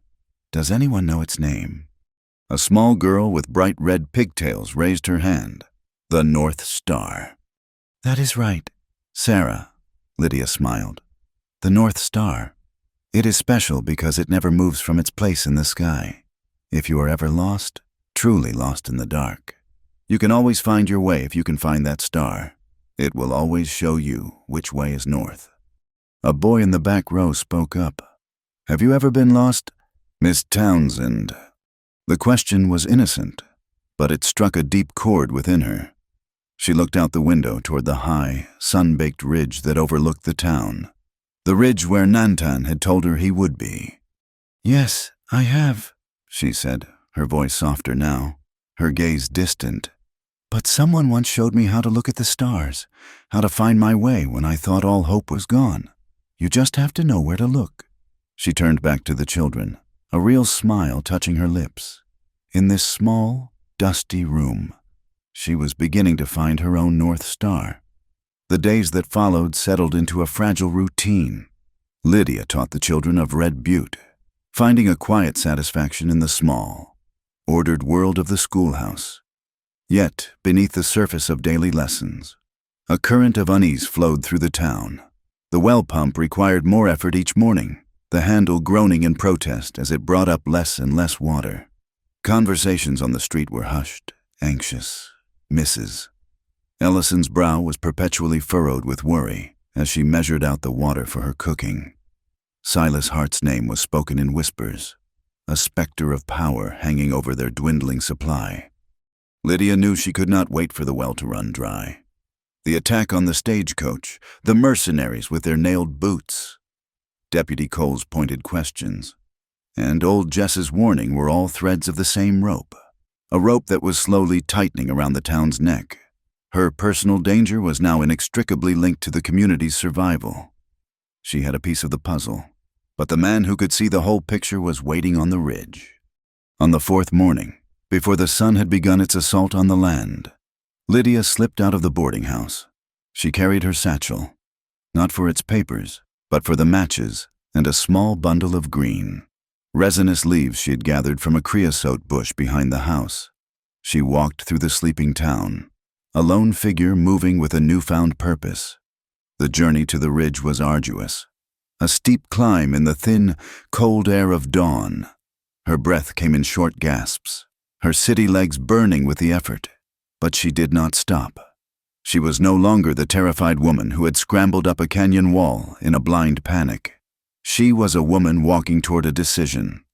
Does anyone know its name? A small girl with bright red pigtails raised her hand. The North Star. "That is right, Sarah," Lydia smiled. "The North Star. It is special because it never moves from its place in the sky. If you are ever lost, truly lost in the dark, you can always find your way if you can find that star. It will always show you which way is north." A boy in the back row spoke up. "Have you ever been lost, Miss Townsend?" The question was innocent, but it struck a deep chord within her. She looked out the window toward the high, sun-baked ridge that overlooked the town, the ridge where Nantan had told her he would be. "Yes, I have," she said, her voice softer now, her gaze distant. "But someone once showed me how to look at the stars, how to find my way when I thought all hope was gone. You just have to know where to look." She turned back to the children, a real smile touching her lips. In this small, dusty room, she was beginning to find her own North Star. The days that followed settled into a fragile routine. Lydia taught the children of Red Butte, finding a quiet satisfaction in the small, ordered world of the schoolhouse. Yet, beneath the surface of daily lessons, a current of unease flowed through the town. The well pump required more effort each morning, the handle groaning in protest as it brought up less and less water. Conversations on the street were hushed, anxious, Mrs. Ellison's brow was perpetually furrowed with worry as she measured out the water for her cooking. Silas Hart's name was spoken in whispers, a specter of power hanging over their dwindling supply. Lydia knew she could not wait for the well to run dry. The attack on the stagecoach, the mercenaries with their nailed boots, Deputy Cole's pointed questions, and old Jess's warning were all threads of the same rope, a rope that was slowly tightening around the town's neck. Her personal danger was now inextricably linked to the community's survival. She had a piece of the puzzle, but the man who could see the whole picture was waiting on the ridge. On the fourth morning, before the sun had begun its assault on the land, Lydia slipped out of the boarding house. She carried her satchel, not for its papers, but for the matches and a small bundle of green, resinous leaves she had gathered from a creosote bush behind the house. She walked through the sleeping town, a lone figure moving with a newfound purpose. The journey to the ridge was arduous, a steep climb in the thin, cold air of dawn. Her breath came in short gasps, her city legs burning with the effort, but she did not stop. She was no longer the terrified woman who had scrambled up a canyon wall in a blind panic. She was a woman walking toward a decision.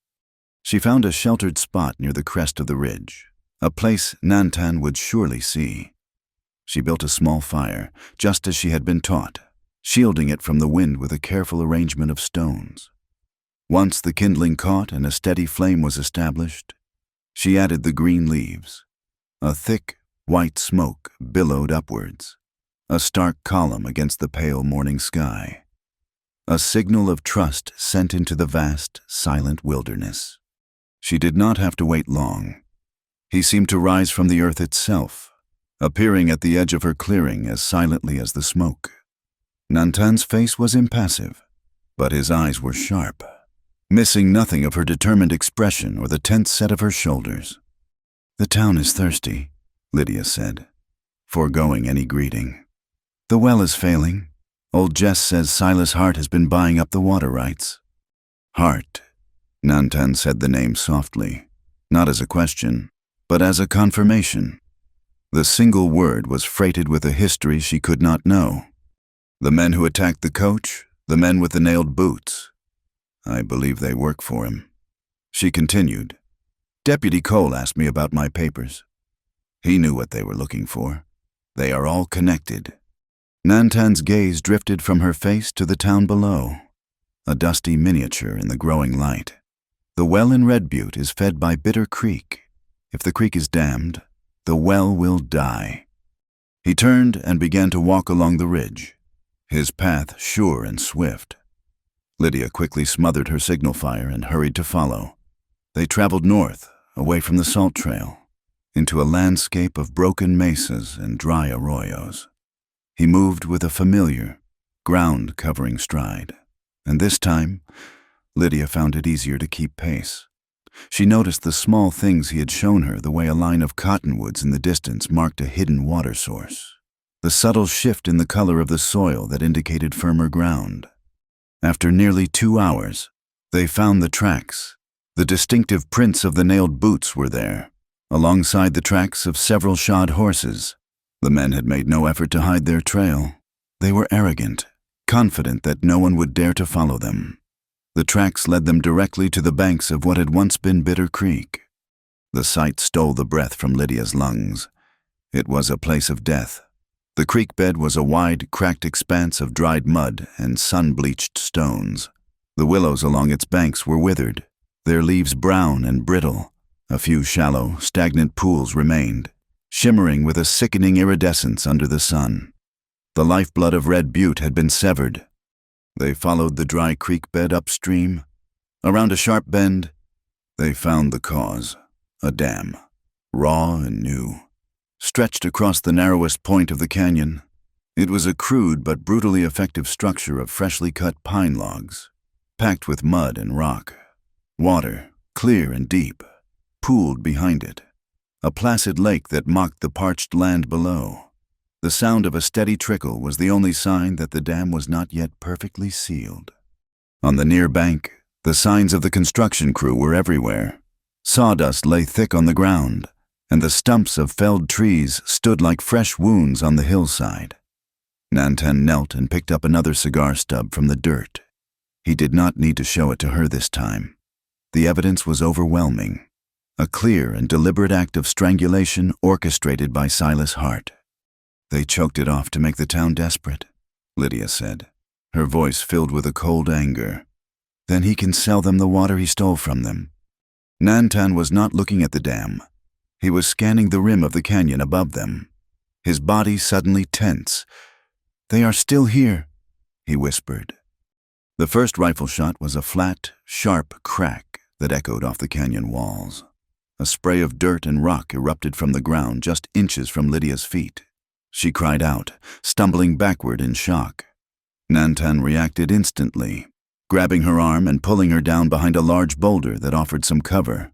She found a sheltered spot near the crest of the ridge, a place Nantan would surely see. She built a small fire, just as she had been taught, shielding it from the wind with a careful arrangement of stones. Once the kindling caught and a steady flame was established, she added the green leaves. A thick, white smoke billowed upwards, a stark column against the pale morning sky. a signal of trust sent into the vast, silent wilderness. She did not have to wait long. He seemed to rise from the earth itself, appearing at the edge of her clearing as silently as the smoke. Nantan's face was impassive, but his eyes were sharp, missing nothing of her determined expression or the tense set of her shoulders. "The town is thirsty," Lydia said, foregoing any greeting. "The well is failing. Old Jess says Silas Hart has been buying up the water rights." "Hart," Nantan said the name softly, not as a question, but as a confirmation. The single word was freighted with a history she could not know. "The men who attacked the coach, the men with the nailed boots. I believe they work for him." She continued, "Deputy Cole asked me about my papers. He knew what they were looking for. They are all connected." Nantan's gaze drifted from her face to the town below, a dusty miniature in the growing light. "The well in Red Butte is fed by Bitter Creek. If the creek is dammed, the well will die." He turned and began to walk along the ridge, his path sure and swift. Lydia quickly smothered her signal fire and hurried to follow. They traveled north, away from the salt trail, into a landscape of broken mesas and dry arroyos. He moved with a familiar, ground-covering stride, and this time, Lydia found it easier to keep pace. She noticed the small things he had shown her, the way a line of cottonwoods in the distance marked a hidden water source, the subtle shift in the color of the soil that indicated firmer ground. After nearly 2 hours, they found the tracks. The distinctive prints of the nailed boots were there, alongside the tracks of several shod horses. The men had made no effort to hide their trail. They were arrogant, confident that no one would dare to follow them. The tracks led them directly to the banks of what had once been Bitter Creek. The sight stole the breath from Lydia's lungs. It was a place of death. The creek bed was a wide, cracked expanse of dried mud and sun-bleached stones. The willows along its banks were withered, their leaves brown and brittle. A few shallow, stagnant pools remained, shimmering with a sickening iridescence under the sun. The lifeblood of Red Butte had been severed. They followed the dry creek bed upstream. Around a sharp bend, they found the cause, a dam, raw and new, stretched across the narrowest point of the canyon. It was a crude but brutally effective structure of freshly cut pine logs, packed with mud and rock. Water, clear and deep, pooled behind it, a placid lake that mocked the parched land below. The sound of a steady trickle was the only sign that the dam was not yet perfectly sealed. On the near bank, the signs of the construction crew were everywhere. Sawdust lay thick on the ground, and the stumps of felled trees stood like fresh wounds on the hillside. Nantan knelt and picked up another cigar stub from the dirt. He did not need to show it to her this time. The evidence was overwhelming. A clear and deliberate act of strangulation orchestrated by Silas Hart. "They choked it off to make the town desperate," Lydia said, her voice filled with a cold anger. "Then he can sell them the water he stole from them." Nantan was not looking at the dam. He was scanning the rim of the canyon above them, his body suddenly tense. "They are still here," he whispered. The first rifle shot was a flat, sharp crack that echoed off the canyon walls. A spray of dirt and rock erupted from the ground just inches from Lydia's feet. She cried out, stumbling backward in shock. Nantan reacted instantly, grabbing her arm and pulling her down behind a large boulder that offered some cover.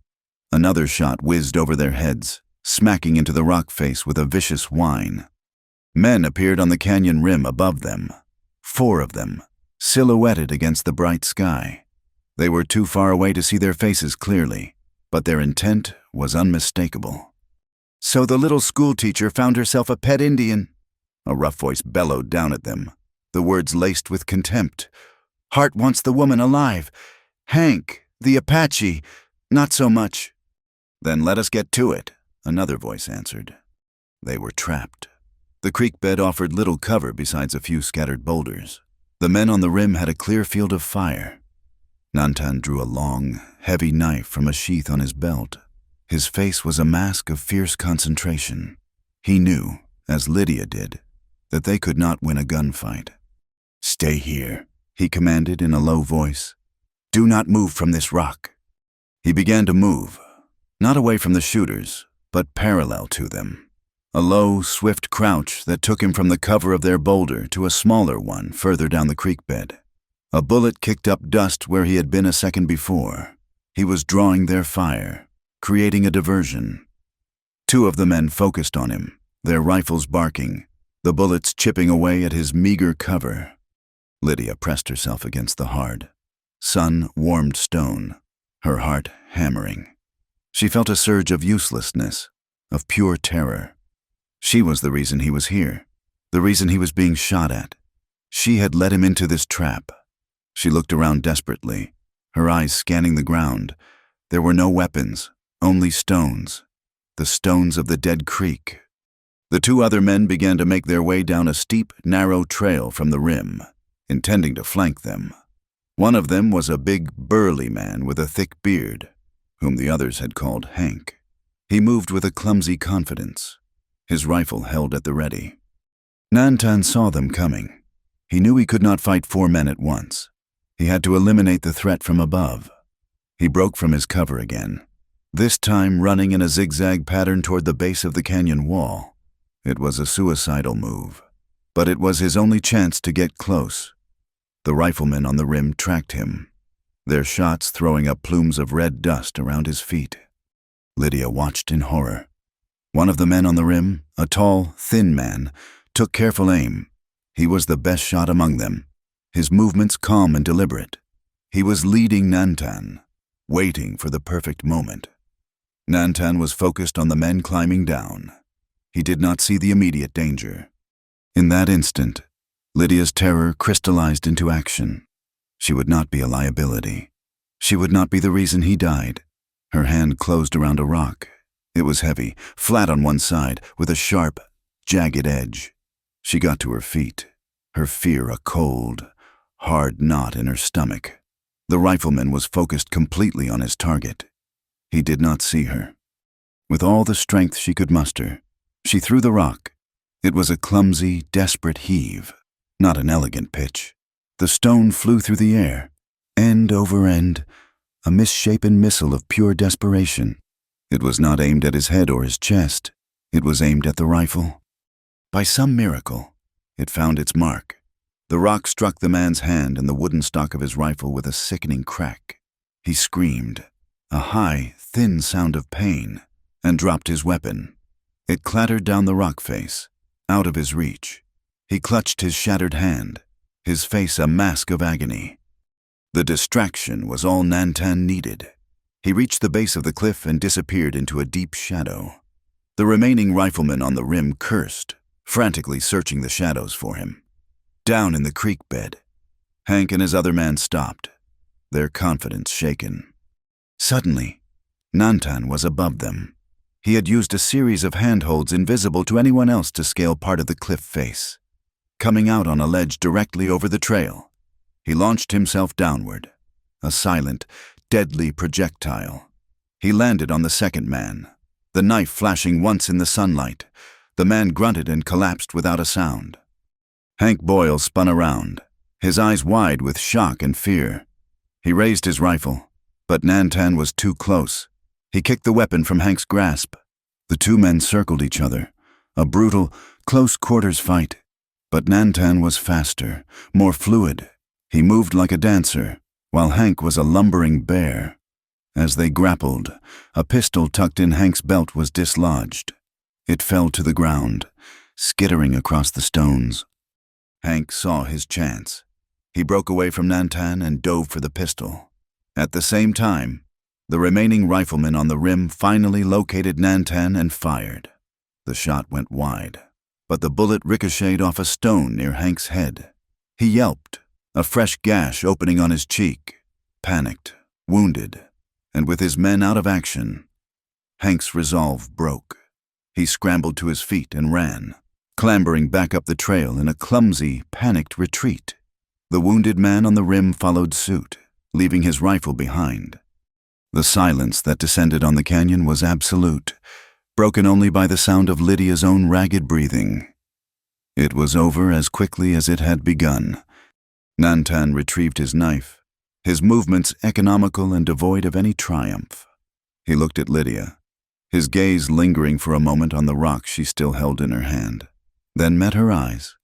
Another shot whizzed over their heads, smacking into the rock face with a vicious whine. Men appeared on the canyon rim above them, 4 of them, silhouetted against the bright sky. They were too far away to see their faces clearly, but their intent was unmistakable. "So the little schoolteacher found herself a pet Indian," a rough voice bellowed down at them, the words laced with contempt. "Hart wants the woman alive. Hank, the Apache, not so much." "Then let us get to it," another voice answered. They were trapped. The creek bed offered little cover besides a few scattered boulders. The men on the rim had a clear field of fire. Nantan drew a long, heavy knife from a sheath on his belt. His face was a mask of fierce concentration. He knew, as Lydia did, that they could not win a gunfight. "Stay here," he commanded in a low voice. "Do not move from this rock." He began to move, not away from the shooters, but parallel to them. A low, swift crouch that took him from the cover of their boulder to a smaller one further down the creek bed. A bullet kicked up dust where he had been a second before. He was drawing their fire, creating a diversion. Two of the men focused on him, their rifles barking, the bullets chipping away at his meager cover. Lydia pressed herself against the hard, sun-warmed stone, her heart hammering. She felt a surge of uselessness, of pure terror. She was the reason he was here, the reason he was being shot at. She had led him into this trap. She looked around desperately, her eyes scanning the ground. There were no weapons, only stones, the stones of the dead creek. The two other men began to make their way down a steep, narrow trail from the rim, intending to flank them. One of them was a big, burly man with a thick beard, whom the others had called Hank. He moved with a clumsy confidence, his rifle held at the ready. Nantan saw them coming. He knew he could not fight four men at once. He had to eliminate the threat from above. He broke from his cover again, this time running in a zigzag pattern toward the base of the canyon wall. It was a suicidal move, but it was his only chance to get close. The riflemen on the rim tracked him, their shots throwing up plumes of red dust around his feet. Lydia watched in horror. One of the men on the rim, a tall, thin man, took careful aim. He was the best shot among them, his movements calm and deliberate. He was leading Nantan, waiting for the perfect moment. Nantan was focused on the men climbing down. He did not see the immediate danger. In that instant, Lydia's terror crystallized into action. She would not be a liability. She would not be the reason he died. Her hand closed around a rock. It was heavy, flat on one side, with a sharp, jagged edge. She got to her feet, her fear a cold, hard knot in her stomach. The rifleman was focused completely on his target. He did not see her. With all the strength she could muster, she threw the rock. It was a clumsy, desperate heave, not an elegant pitch. The stone flew through the air, end over end, a misshapen missile of pure desperation. It was not aimed at his head or his chest. It was aimed at the rifle. By some miracle, it found its mark. The rock struck the man's hand and the wooden stock of his rifle with a sickening crack. He screamed, a high, thin sound of pain, and dropped his weapon. It clattered down the rock face, out of his reach. He clutched his shattered hand, his face a mask of agony. The distraction was all Nantan needed. He reached the base of the cliff and disappeared into a deep shadow. The remaining riflemen on the rim cursed, frantically searching the shadows for him. Down in the creek bed, Hank and his other man stopped, their confidence shaken. Suddenly, Nantan was above them. He had used a series of handholds invisible to anyone else to scale part of the cliff face. Coming out on a ledge directly over the trail, he launched himself downward, a silent, deadly projectile. He landed on the second man, the knife flashing once in the sunlight. The man grunted and collapsed without a sound. Hank Boyle spun around, his eyes wide with shock and fear. He raised his rifle, but Nantan was too close. He kicked the weapon from Hank's grasp. The two men circled each other, a brutal, close-quarters fight. But Nantan was faster, more fluid. He moved like a dancer, while Hank was a lumbering bear. As they grappled, a pistol tucked in Hank's belt was dislodged. It fell to the ground, skittering across the stones. Hank saw his chance. He broke away from Nantan and dove for the pistol. At the same time, the remaining rifleman on the rim finally located Nantan and fired. The shot went wide, but the bullet ricocheted off a stone near Hank's head. He yelped, a fresh gash opening on his cheek. Panicked, wounded, and with his men out of action, Hank's resolve broke. He scrambled to his feet and ran, clambering back up the trail in a clumsy, panicked retreat. The wounded man on the rim followed suit, leaving his rifle behind. The silence that descended on the canyon was absolute, broken only by the sound of Lydia's own ragged breathing. It was over as quickly as it had begun. Nantan retrieved his knife, his movements economical and devoid of any triumph. He looked at Lydia, his gaze lingering for a moment on the rock she still held in her hand, then met her eyes.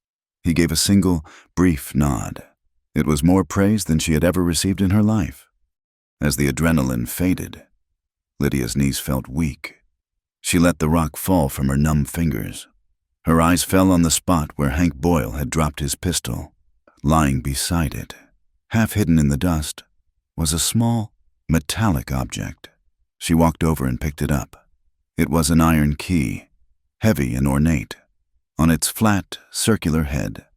He gave a single, brief nod. It was more praise than she had ever received in her life. As the adrenaline faded, Lydia's knees felt weak. She let the rock fall from her numb fingers. Her eyes fell on the spot where Hank Boyle had dropped his pistol. Lying beside it, half hidden in the dust, was a small, metallic object. She walked over and picked it up. It was an iron key, heavy and ornate. On its flat, circular head,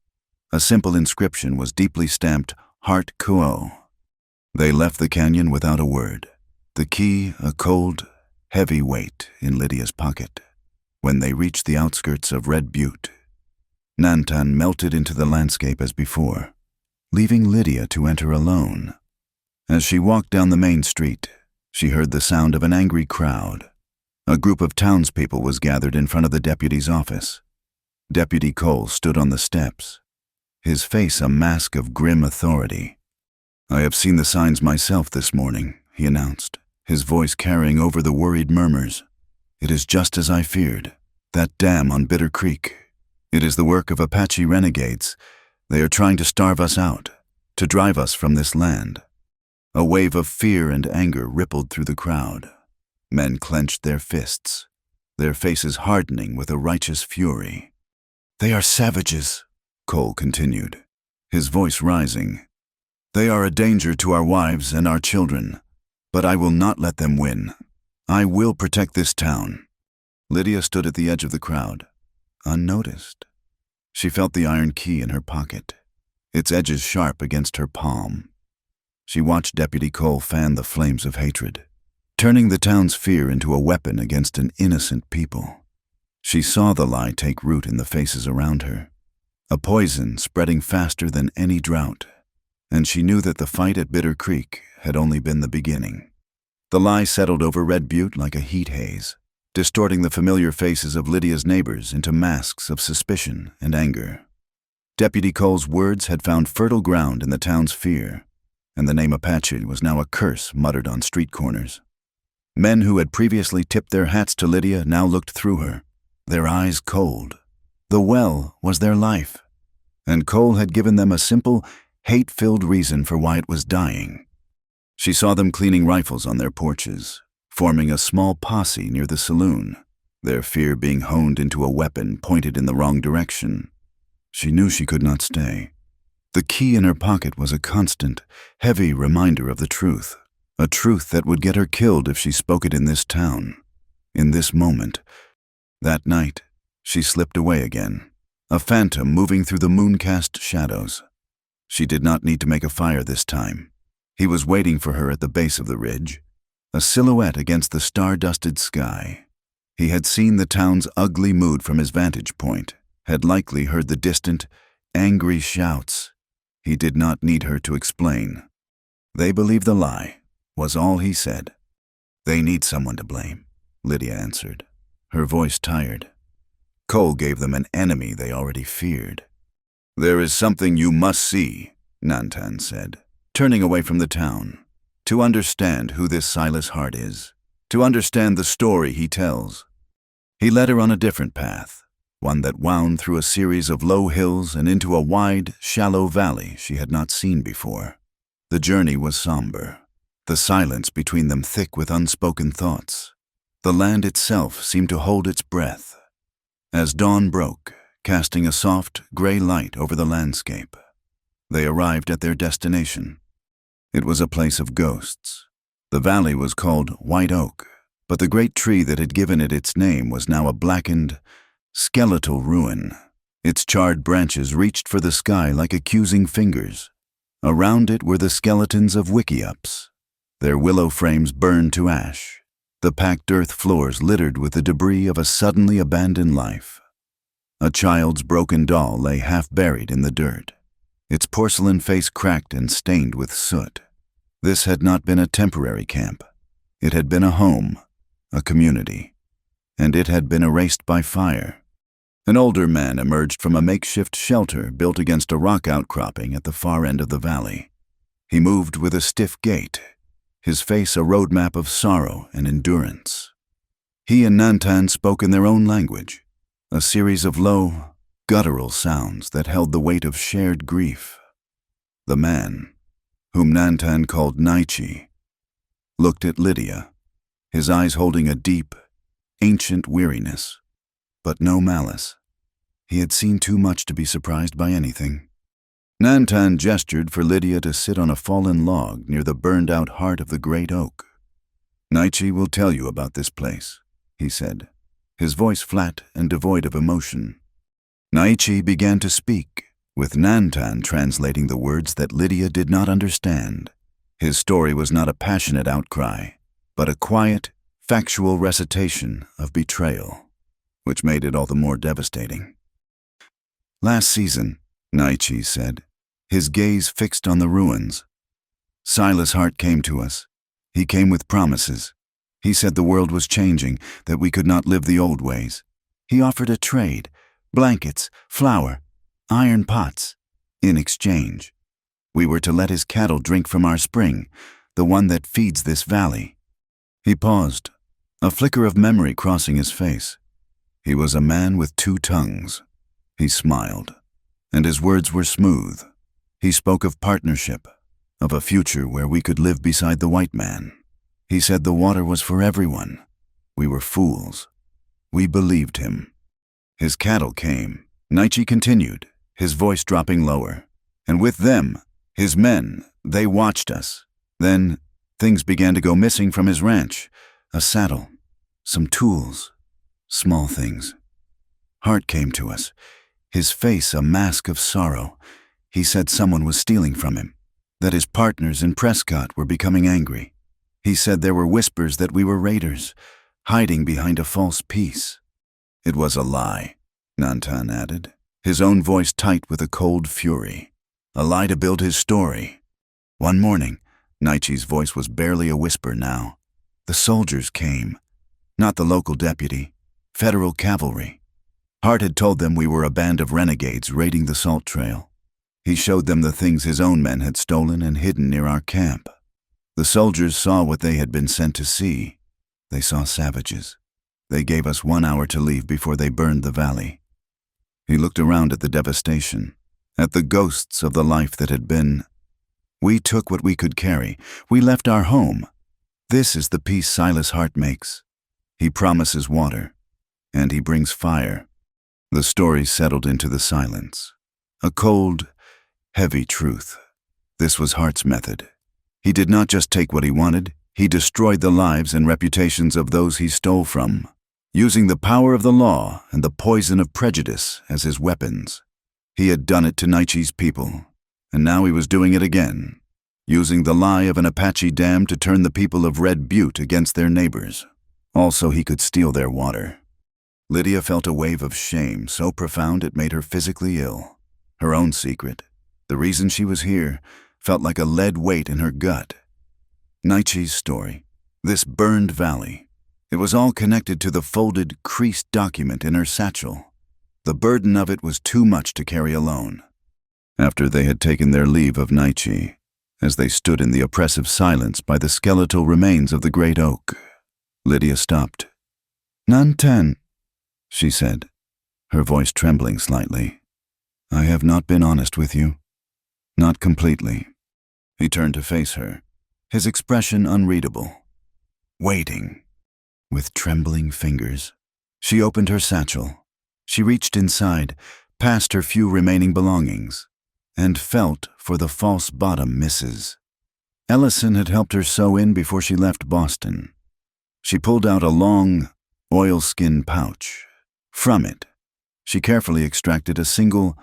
a simple inscription was deeply stamped, Heart Kuo. They left the canyon without a word, the key a cold, heavy weight in Lydia's pocket. When they reached the outskirts of Red Butte, Nantan melted into the landscape as before, leaving Lydia to enter alone. As she walked down the main street, she heard the sound of an angry crowd. A group of townspeople was gathered in front of the deputy's office. Deputy Cole stood on the steps, his face a mask of grim authority. "I have seen the signs myself this morning," he announced, his voice carrying over the worried murmurs. "It is just as I feared. That dam on Bitter Creek. It is the work of Apache renegades. They are trying to starve us out, to drive us from this land." A wave of fear and anger rippled through the crowd. Men clenched their fists, their faces hardening with a righteous fury. "They are savages," Cole continued, his voice rising. "They are a danger to our wives and our children, but I will not let them win. I will protect this town." Lydia stood at the edge of the crowd, unnoticed. She felt the iron key in her pocket, its edges sharp against her palm. She watched Deputy Cole fan the flames of hatred, turning the town's fear into a weapon against an innocent people. She saw the lie take root in the faces around her, a poison spreading faster than any drought, and she knew that the fight at Bitter Creek had only been the beginning. The lie settled over Red Butte like a heat haze, distorting the familiar faces of Lydia's neighbors into masks of suspicion and anger. Deputy Cole's words had found fertile ground in the town's fear, and the name Apache was now a curse muttered on street corners. Men who had previously tipped their hats to Lydia now looked through her, their eyes cold. The well was their life, and Cole had given them a simple, hate-filled reason for why it was dying. She saw them cleaning rifles on their porches, forming a small posse near the saloon, their fear being honed into a weapon pointed in the wrong direction. She knew she could not stay. The key in her pocket was a constant, heavy reminder of the truth, a truth that would get her killed if she spoke it in this town, in this moment. That night, she slipped away again, a phantom moving through the moon-cast shadows. She did not need to make a fire this time. He was waiting for her at the base of the ridge, a silhouette against the star-dusted sky. He had seen the town's ugly mood from his vantage point, had likely heard the distant, angry shouts. He did not need her to explain. "They believe the lie," was all he said. "They need someone to blame," Lydia answered, her voice tired. Cole gave them an enemy they already feared. "There is something you must see," Nantan said, turning away from the town, "to understand who this Silas Hart is, to understand the story he tells." He led her on a different path, one that wound through a series of low hills and into a wide, shallow valley she had not seen before. The journey was somber, the silence between them thick with unspoken thoughts. The land itself seemed to hold its breath. As dawn broke, casting a soft, gray light over the landscape, they arrived at their destination. It was a place of ghosts. The valley was called White Oak, but the great tree that had given it its name was now a blackened, skeletal ruin. Its charred branches reached for the sky like accusing fingers. Around it were the skeletons of wickiups, their willow frames burned to ash, the packed earth floors littered with the debris of a suddenly abandoned life. A child's broken doll lay half-buried in the dirt, its porcelain face cracked and stained with soot. This had not been a temporary camp. It had been a home, a community, and it had been erased by fire. An older man emerged from a makeshift shelter built against a rock outcropping at the far end of the valley. He moved with a stiff gait, his face a roadmap of sorrow and endurance. He and Nantan spoke in their own language, a series of low, guttural sounds that held the weight of shared grief. The man, whom Nantan called Naichi, looked at Lydia, his eyes holding a deep, ancient weariness, but no malice. He had seen too much to be surprised by anything. Nantan gestured for Lydia to sit on a fallen log near the burned-out heart of the great oak. "Naichi will tell you about this place," he said, his voice flat and devoid of emotion. Naichi began to speak, with Nantan translating the words that Lydia did not understand. His story was not a passionate outcry, but a quiet, factual recitation of betrayal, which made it all the more devastating. "Last season," Naichi said, his gaze fixed on the ruins, "Silas Hart came to us. He came with promises. He said the world was changing, that we could not live the old ways. He offered a trade, blankets, flour, iron pots, in exchange. We were to let his cattle drink from our spring, the one that feeds this valley." He paused, a flicker of memory crossing his face. He was a man with two tongues. He smiled, and his words were smooth. He spoke of partnership, of a future where we could live beside the white man. He said the water was for everyone. We were fools. We believed him. His cattle came, Naichi continued, his voice dropping lower. And with them, his men, they watched us. Then, things began to go missing from his ranch. A saddle, some tools, small things. Hart came to us, his face a mask of sorrow. He said someone was stealing from him, that his partners in Prescott were becoming angry. He said there were whispers that we were raiders, hiding behind a false peace. It was a lie, Nantan added, his own voice tight with a cold fury. A lie to build his story. One morning, Naichi's voice was barely a whisper now. The soldiers came, not the local deputy, federal cavalry. Hart had told them we were a band of renegades raiding the salt trail. He showed them the things his own men had stolen and hidden near our camp. The soldiers saw what they had been sent to see. They saw savages. They gave us 1 hour to leave before they burned the valley. He looked around at the devastation, at the ghosts of the life that had been. We took what we could carry. We left our home. This is the peace Silas Hart makes. He promises water, and he brings fire. The story settled into the silence. A cold, heavy truth. This was Hart's method. He did not just take what he wanted, he destroyed the lives and reputations of those he stole from, using the power of the law and the poison of prejudice as his weapons. He had done it to Naichi's people, and now he was doing it again, using the lie of an Apache dam to turn the people of Red Butte against their neighbors. Also, he could steal their water. Lydia felt a wave of shame so profound it made her physically ill. Her own secret, the reason she was here, felt like a lead weight in her gut. Naichi's story, this burned valley, it was all connected to the folded, creased document in her satchel. The burden of it was too much to carry alone. After they had taken their leave of Naichi, as they stood in the oppressive silence by the skeletal remains of the great oak, Lydia stopped. "Nantan," she said, her voice trembling slightly. "I have not been honest with you. Not completely." He turned to face her, his expression unreadable. Waiting. With trembling fingers, she opened her satchel. She reached inside, past her few remaining belongings, and felt for the false bottom misses. Ellison had helped her sew in before she left Boston. She pulled out a long, oilskin pouch. From it, she carefully extracted a single,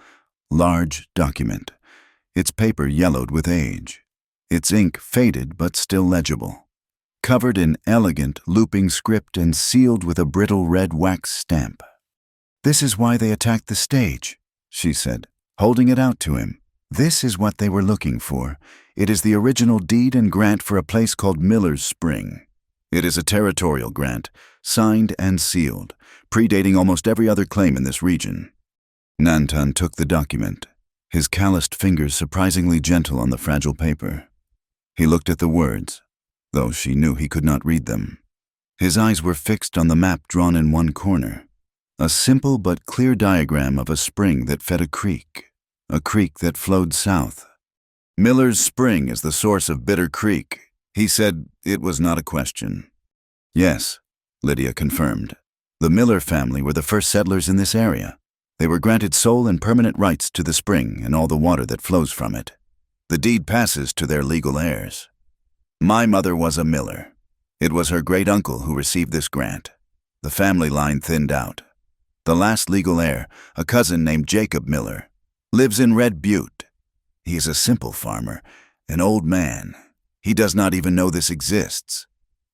large document, its paper yellowed with age, its ink faded but still legible, covered in elegant, looping script and sealed with a brittle red wax stamp. "This is why they attacked the stage," she said, holding it out to him. "This is what they were looking for. It is the original deed and grant for a place called Miller's Spring. It is a territorial grant, signed and sealed, predating almost every other claim in this region. Nantan took the document, his calloused fingers surprisingly gentle on the fragile paper. He looked at the words, though she knew he could not read them. His eyes were fixed on the map drawn in one corner, a simple but clear diagram of a spring that fed a creek that flowed south. "Miller's Spring is the source of Bitter Creek," he said. It was not a question. "Yes," Lydia confirmed. "The Miller family were the first settlers in this area. They were granted sole and permanent rights to the spring and all the water that flows from it. The deed passes to their legal heirs. My mother was a Miller. It was her great-uncle who received this grant. The family line thinned out. The last legal heir, a cousin named Jacob Miller, lives in Red Butte. He is a simple farmer, an old man. He does not even know this exists.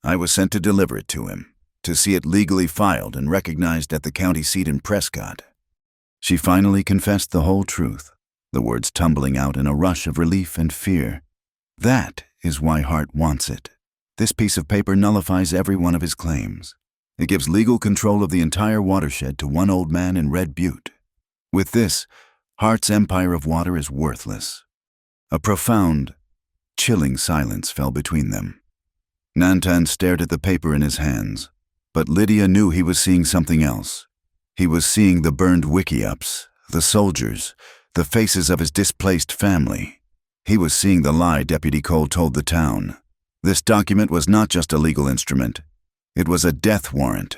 I was sent to deliver it to him, to see it legally filed and recognized at the county seat in Prescott." She finally confessed the whole truth, the words tumbling out in a rush of relief and fear. "That is why Hart wants it. This piece of paper nullifies every one of his claims. It gives legal control of the entire watershed to one old man in Red Butte. With this, Hart's empire of water is worthless." A profound, chilling silence fell between them. Nantan stared at the paper in his hands, but Lydia knew he was seeing something else. He was seeing the burned wiki-ups, the soldiers, the faces of his displaced family. He was seeing the lie Deputy Cole told the town. This document was not just a legal instrument. It was a death warrant.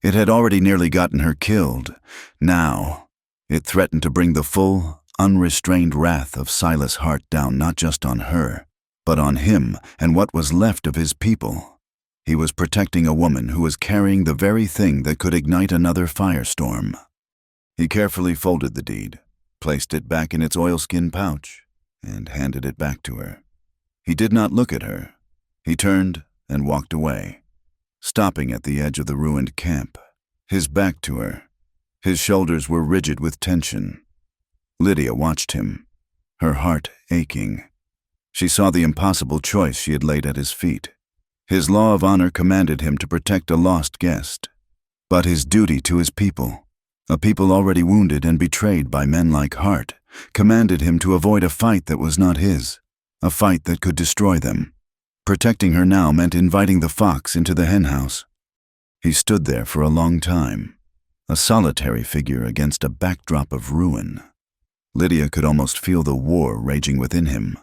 It had already nearly gotten her killed. Now, it threatened to bring the full, unrestrained wrath of Silas Hart down not just on her, but on him and what was left of his people. He was protecting a woman who was carrying the very thing that could ignite another firestorm. He carefully folded the deed, placed it back in its oilskin pouch, and handed it back to her. He did not look at her. He turned and walked away, stopping at the edge of the ruined camp, his back to her. His shoulders were rigid with tension. Lydia watched him, her heart aching. She saw the impossible choice she had laid at his feet. His law of honor commanded him to protect a lost guest, but his duty to his people, a people already wounded and betrayed by men like Hart, commanded him to avoid a fight that was not his, a fight that could destroy them. Protecting her now meant inviting the fox into the henhouse. He stood there for a long time, a solitary figure against a backdrop of ruin. Lydia could almost feel the war raging within him.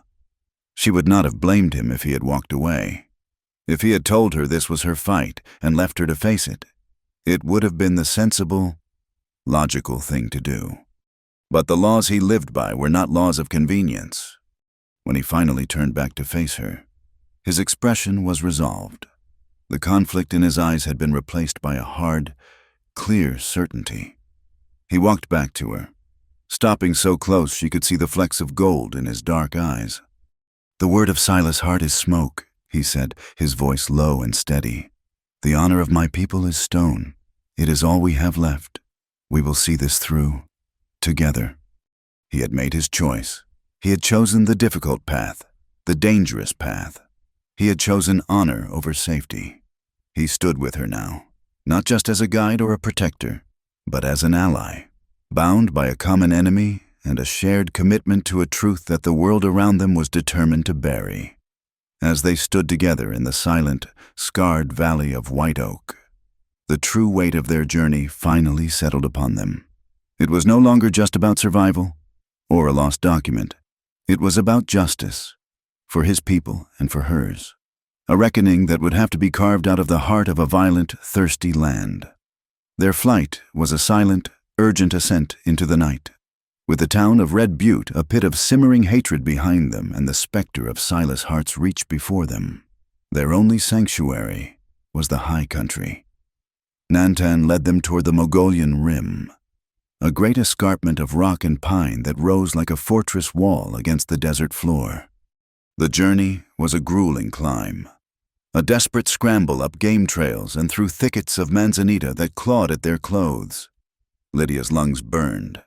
She would not have blamed him if he had walked away. If he had told her this was her fight and left her to face it, it would have been the sensible, logical thing to do. But the laws he lived by were not laws of convenience. When he finally turned back to face her, his expression was resolved. The conflict in his eyes had been replaced by a hard, clear certainty. He walked back to her, stopping so close she could see the flecks of gold in his dark eyes. "The word of Silas Hart is smoke," he said, his voice low and steady. "The honor of my people is stone. It is all we have left. We will see this through, together." He had made his choice. He had chosen the difficult path, the dangerous path. He had chosen honor over safety. He stood with her now, not just as a guide or a protector, but as an ally, bound by a common enemy and a shared commitment to a truth that the world around them was determined to bury. As they stood together in the silent, scarred valley of White Oak, the true weight of their journey finally settled upon them. It was no longer just about survival or a lost document. It was about justice, for his people and for hers, a reckoning that would have to be carved out of the heart of a violent, thirsty land. Their flight was a silent, urgent ascent into the night, with the town of Red Butte a pit of simmering hatred behind them and the specter of Silas Hart's reach before them. Their only sanctuary was the high country. Nantan led them toward the Mogolian Rim, a great escarpment of rock and pine that rose like a fortress wall against the desert floor. The journey was a grueling climb, a desperate scramble up game trails and through thickets of manzanita that clawed at their clothes. Lydia's lungs burned.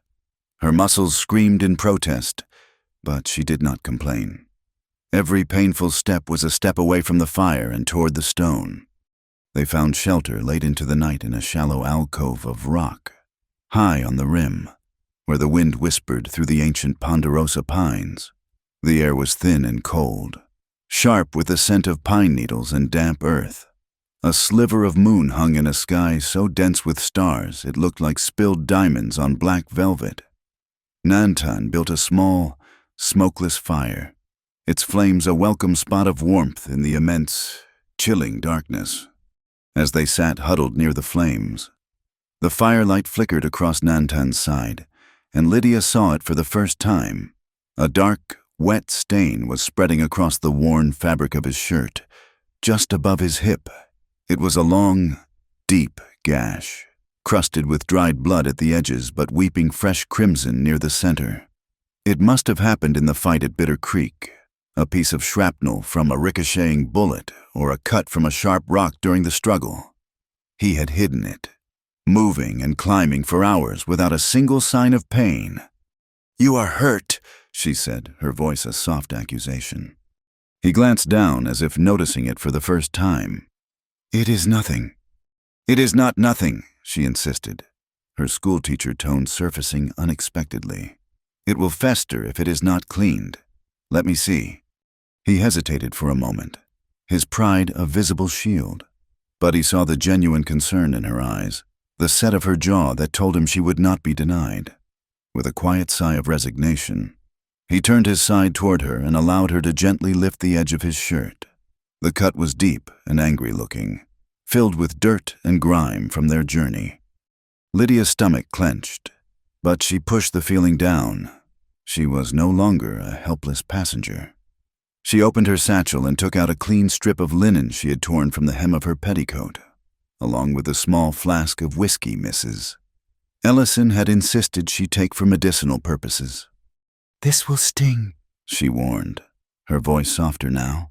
Her muscles screamed in protest, but she did not complain. Every painful step was a step away from the fire and toward the stone. They found shelter late into the night in a shallow alcove of rock, high on the rim, where the wind whispered through the ancient ponderosa pines. The air was thin and cold, sharp with the scent of pine needles and damp earth. A sliver of moon hung in a sky so dense with stars it looked like spilled diamonds on black velvet. Nantan built a small, smokeless fire, its flames a welcome spot of warmth in the immense, chilling darkness. As they sat huddled near the flames, the firelight flickered across Nantan's side, and Lydia saw it for the first time. A dark, wet stain was spreading across the worn fabric of his shirt, just above his hip. It was a long, deep gash, crusted with dried blood at the edges but weeping fresh crimson near the center. It must have happened in the fight at Bitter Creek, a piece of shrapnel from a ricocheting bullet or a cut from a sharp rock during the struggle. He had hidden it, moving and climbing for hours without a single sign of pain. "You are hurt," she said, her voice a soft accusation. He glanced down as if noticing it for the first time. "It is nothing." "It is not nothing," she insisted, her schoolteacher tone surfacing unexpectedly. "It will fester if it is not cleaned. Let me see." He hesitated for a moment, his pride a visible shield. But he saw the genuine concern in her eyes, the set of her jaw that told him she would not be denied. With a quiet sigh of resignation, he turned his side toward her and allowed her to gently lift the edge of his shirt. The cut was deep and angry-looking, filled with dirt and grime from their journey. Lydia's stomach clenched, but she pushed the feeling down. She was no longer a helpless passenger. She opened her satchel and took out a clean strip of linen she had torn from the hem of her petticoat, along with a small flask of whiskey, Mrs. Ellison had insisted she take for medicinal purposes. "This will sting," she warned, her voice softer now.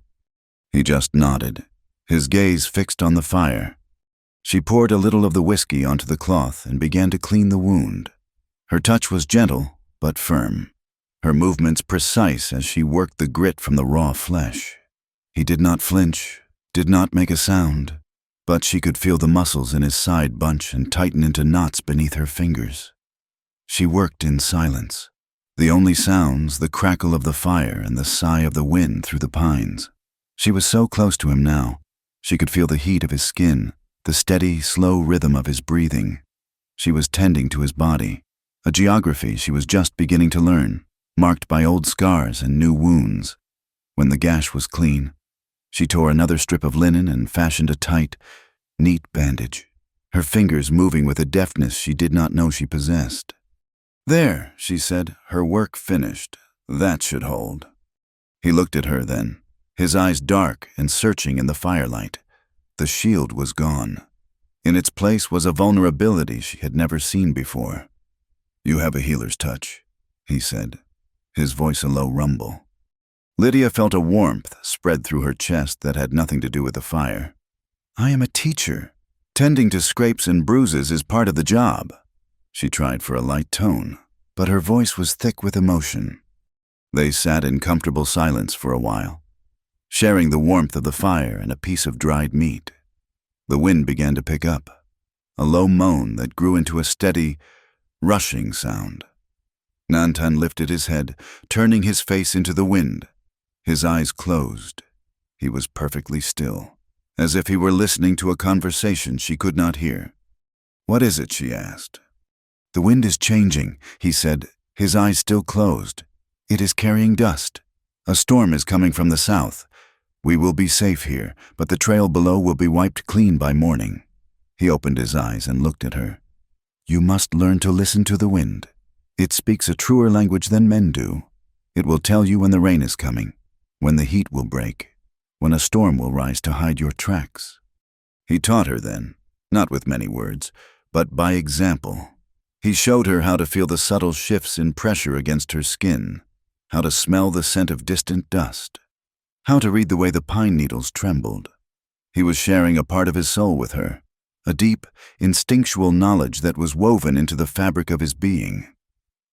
He just nodded, his gaze fixed on the fire. She poured a little of the whiskey onto the cloth and began to clean the wound. Her touch was gentle but firm, her movements precise as she worked the grit from the raw flesh. He did not flinch, did not make a sound, but she could feel the muscles in his side bunch and tighten into knots beneath her fingers. She worked in silence, the only sounds the crackle of the fire and the sigh of the wind through the pines. She was so close to him now, she could feel the heat of his skin, the steady, slow rhythm of his breathing. She was tending to his body, a geography she was just beginning to learn, marked by old scars and new wounds. When the gash was clean, she tore another strip of linen and fashioned a tight, neat bandage, her fingers moving with a deftness she did not know she possessed. "There," she said, her work finished. "That should hold." He looked at her then, his eyes dark and searching in the firelight. The shield was gone. In its place was a vulnerability she had never seen before. "You have a healer's touch," he said, his voice a low rumble. Lydia felt a warmth spread through her chest that had nothing to do with the fire. "I am a teacher. Tending to scrapes and bruises is part of the job." She tried for a light tone, but her voice was thick with emotion. They sat in comfortable silence for a while, sharing the warmth of the fire and a piece of dried meat. The wind began to pick up, a low moan that grew into a steady, rushing sound. Nantan lifted his head, turning his face into the wind. His eyes closed. He was perfectly still, as if he were listening to a conversation she could not hear. "What is it?" she asked. "The wind is changing," he said, his eyes still closed. "It is carrying dust. A storm is coming from the south. We will be safe here, but the trail below will be wiped clean by morning." He opened his eyes and looked at her. "You must learn to listen to the wind. It speaks a truer language than men do. It will tell you when the rain is coming, when the heat will break, when a storm will rise to hide your tracks." He taught her then, not with many words, but by example. He showed her how to feel the subtle shifts in pressure against her skin, how to smell the scent of distant dust, how to read the way the pine needles trembled. He was sharing a part of his soul with her, a deep, instinctual knowledge that was woven into the fabric of his being.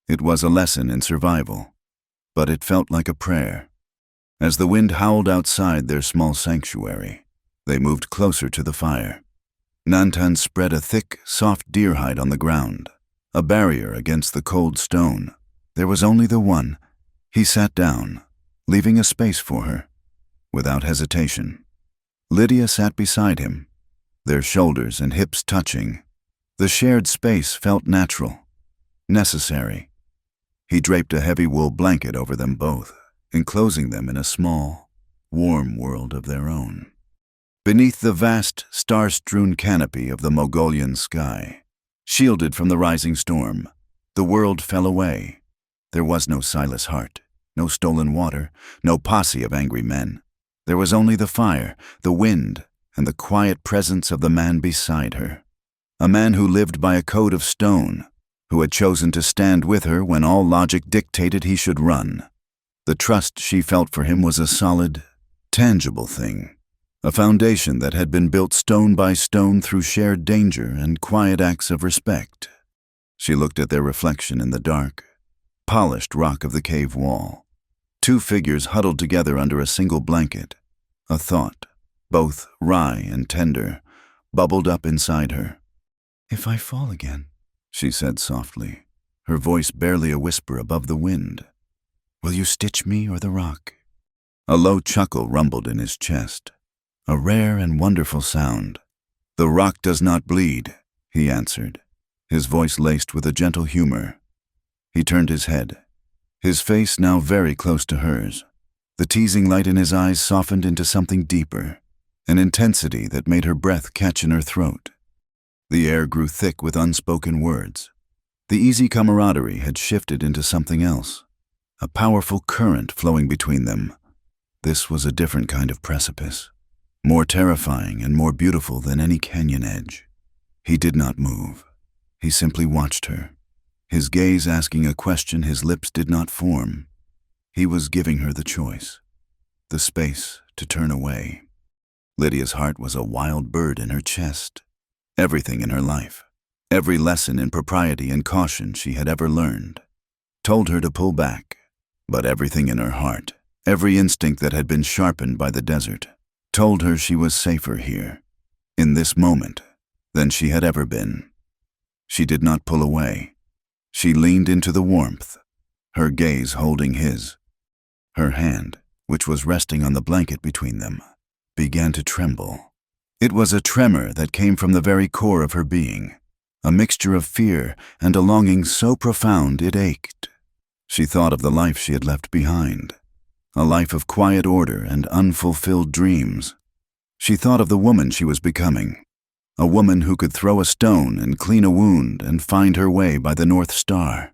It was a lesson in survival, but it felt like a prayer. As the wind howled outside their small sanctuary, they moved closer to the fire. Nantan spread a thick, soft deer hide on the ground, a barrier against the cold stone. There was only the one. He sat down, leaving a space for her, without hesitation. Lydia sat beside him, their shoulders and hips touching. The shared space felt natural, necessary. He draped a heavy wool blanket over them both, enclosing them in a small, warm world of their own. Beneath the vast, star-strewn canopy of the Mongolian sky, shielded from the rising storm, the world fell away. There was no Silas Hart, no stolen water, no posse of angry men. There was only the fire, the wind, and the quiet presence of the man beside her. A man who lived by a code of stone, who had chosen to stand with her when all logic dictated he should run. The trust she felt for him was a solid, tangible thing, a foundation that had been built stone by stone through shared danger and quiet acts of respect. She looked at their reflection in the dark, polished rock of the cave wall. Two figures huddled together under a single blanket. A thought, both wry and tender, bubbled up inside her. "If I fall again," she said softly, her voice barely a whisper above the wind, "will you stitch me or the rock?" A low chuckle rumbled in his chest, a rare and wonderful sound. "The rock does not bleed," he answered, his voice laced with a gentle humor. He turned his head, his face now very close to hers. The teasing light in his eyes softened into something deeper, an intensity that made her breath catch in her throat. The air grew thick with unspoken words. The easy camaraderie had shifted into something else, a powerful current flowing between them. This was a different kind of precipice, more terrifying and more beautiful than any canyon edge. He did not move. He simply watched her, his gaze asking a question his lips did not form. He was giving her the choice, the space to turn away. Lydia's heart was a wild bird in her chest. Everything in her life, every lesson in propriety and caution she had ever learned, told her to pull back. But everything in her heart, every instinct that had been sharpened by the desert, told her she was safer here, in this moment, than she had ever been. She did not pull away. She leaned into the warmth, her gaze holding his. Her hand, which was resting on the blanket between them, began to tremble. It was a tremor that came from the very core of her being, a mixture of fear and a longing so profound it ached. She thought of the life she had left behind, a life of quiet order and unfulfilled dreams. She thought of the woman she was becoming, a woman who could throw a stone and clean a wound and find her way by the North Star.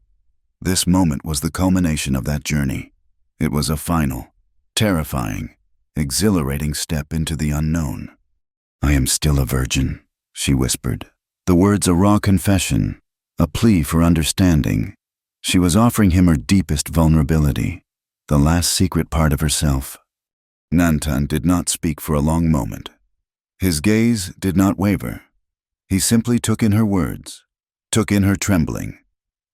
This moment was the culmination of that journey. It was a final, terrifying, exhilarating step into the unknown. "I am still a virgin," she whispered, the words a raw confession, a plea for understanding. She was offering him her deepest vulnerability, the last secret part of herself. Nantan did not speak for a long moment. His gaze did not waver. He simply took in her words, took in her trembling,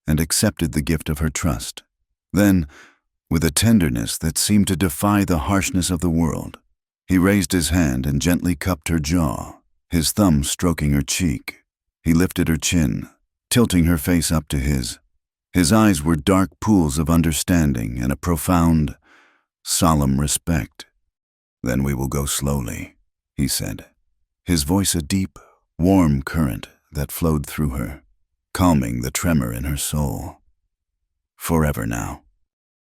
and accepted the gift of her trust. Then, with a tenderness that seemed to defy the harshness of the world, he raised his hand and gently cupped her jaw, his thumb stroking her cheek. He lifted her chin, tilting her face up to his. His eyes were dark pools of understanding and a profound, solemn respect. "Then we will go slowly," he said, his voice a deep, warm current that flowed through her, calming the tremor in her soul. Forever now.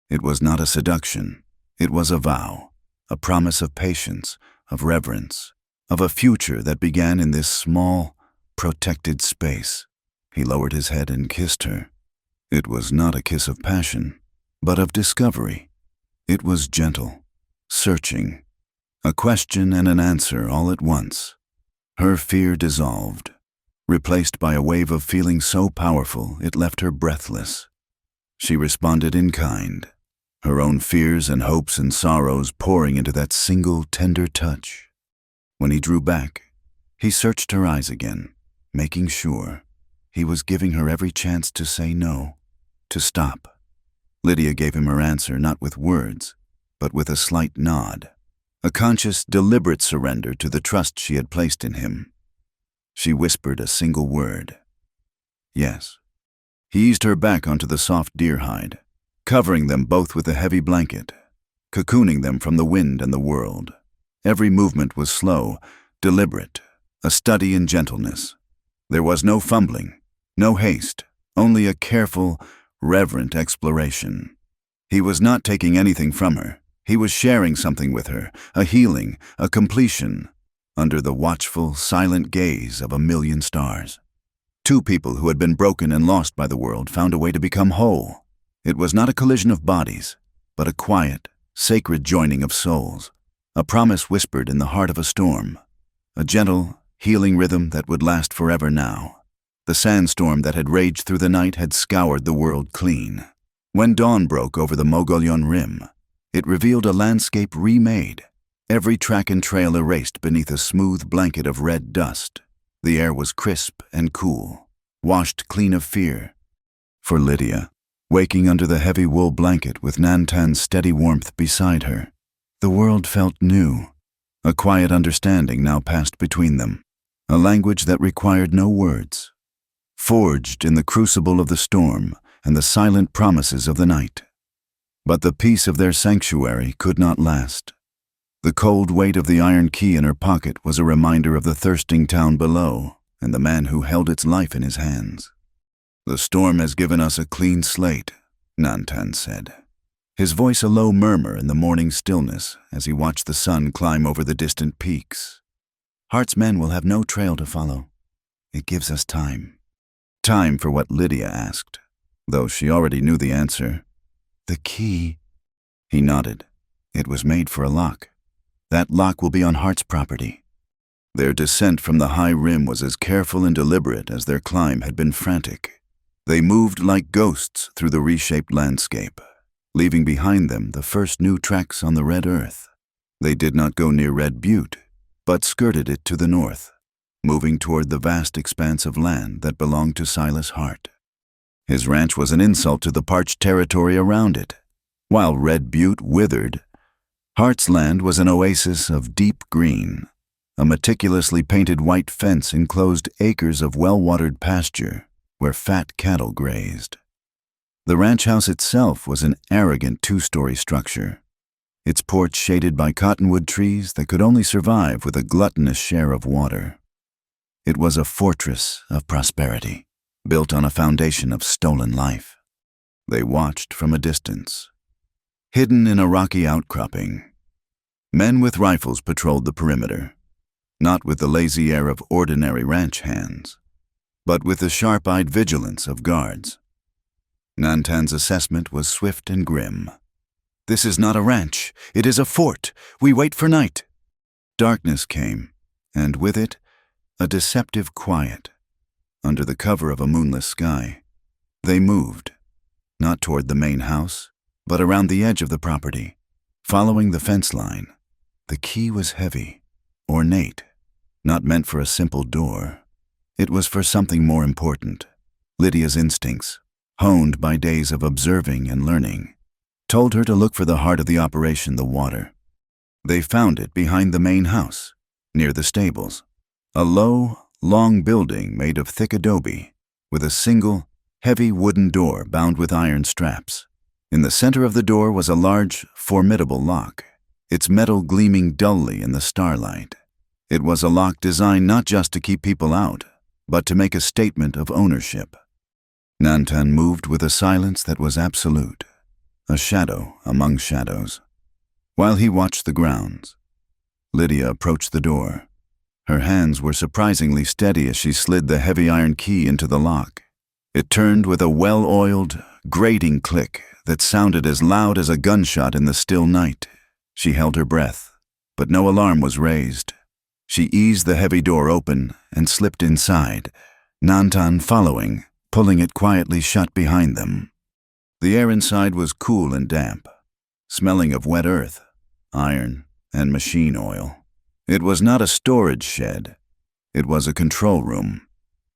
It was not a seduction. It was a vow, a promise of patience, of reverence, of a future that began in this small, protected space. He lowered his head and kissed her. It was not a kiss of passion, but of discovery. It was gentle, searching, a question and an answer all at once. Her fear dissolved, replaced by a wave of feeling so powerful it left her breathless. She responded in kind, her own fears and hopes and sorrows pouring into that single tender touch. When he drew back, he searched her eyes again, making sure he was giving her every chance to say no, to stop. Lydia gave him her answer not with words, but with a slight nod, a conscious, deliberate surrender to the trust she had placed in him. She whispered a single word. Yes. He eased her back onto the soft deer hide, covering them both with a heavy blanket, cocooning them from the wind and the world. Every movement was slow, deliberate, a study in gentleness. There was no fumbling, no haste, only a careful, reverent exploration. He was not taking anything from her. He was sharing something with her, a healing, a completion, under the watchful, silent gaze of a million stars. Two people who had been broken and lost by the world found a way to become whole. It was not a collision of bodies, but a quiet, sacred joining of souls, a promise whispered in the heart of a storm, a gentle, healing rhythm that would last forever now. The sandstorm that had raged through the night had scoured the world clean. When dawn broke over the Mogollon Rim, it revealed a landscape remade, every track and trail erased beneath a smooth blanket of red dust. The air was crisp and cool, washed clean of fear. For Lydia, waking under the heavy wool blanket with Nantan's steady warmth beside her, the world felt new. A quiet understanding now passed between them, a language that required no words, forged in the crucible of the storm and the silent promises of the night. But the peace of their sanctuary could not last. The cold weight of the iron key in her pocket was a reminder of the thirsting town below and the man who held its life in his hands. "The storm has given us a clean slate," Nantan said, his voice a low murmur in the morning stillness as he watched the sun climb over the distant peaks. "Hart's men will have no trail to follow. It gives us time." Time for what Lydia asked, though she already knew the answer. "The key." He nodded. "It was made for a lock. That lock will be on Hart's property." Their descent from the high rim was as careful and deliberate as their climb had been frantic. They moved like ghosts through the reshaped landscape, leaving behind them the first new tracks on the red earth. They did not go near Red Butte, but skirted it to the north, moving toward the vast expanse of land that belonged to Silas Hart. His ranch was an insult to the parched territory around it. While Red Butte withered, Hart's land was an oasis of deep green. A meticulously painted white fence enclosed acres of well-watered pasture where fat cattle grazed. The ranch house itself was an arrogant two-story structure, its porch shaded by cottonwood trees that could only survive with a gluttonous share of water. It was a fortress of prosperity, built on a foundation of stolen life. They watched from a distance. Hidden in a rocky outcropping, men with rifles patrolled the perimeter, not with the lazy air of ordinary ranch hands, but with the sharp-eyed vigilance of guards. Nantan's assessment was swift and grim. "This is not a ranch. It is a fort. We wait for night." Darkness came, and with it, a deceptive quiet. Under the cover of a moonless sky, they moved, not toward the main house, but around the edge of the property, following the fence line. The key was heavy, ornate, not meant for a simple door. It was for something more important. Lydia's instincts, honed by days of observing and learning, told her to look for the heart of the operation, the water. They found it behind the main house, near the stables, a low, long building made of thick adobe, with a single, heavy wooden door bound with iron straps. In the center of the door was a large, formidable lock, its metal gleaming dully in the starlight. It was a lock designed not just to keep people out, but to make a statement of ownership. Nantan moved with a silence that was absolute, a shadow among shadows. While he watched the grounds, Lydia approached the door. Her hands were surprisingly steady as she slid the heavy iron key into the lock. It turned with a well-oiled, grating click that sounded as loud as a gunshot in the still night. She held her breath, but no alarm was raised. She eased the heavy door open and slipped inside, Nantan following, pulling it quietly shut behind them. The air inside was cool and damp, smelling of wet earth, iron, and machine oil. It was not a storage shed. It was a control room.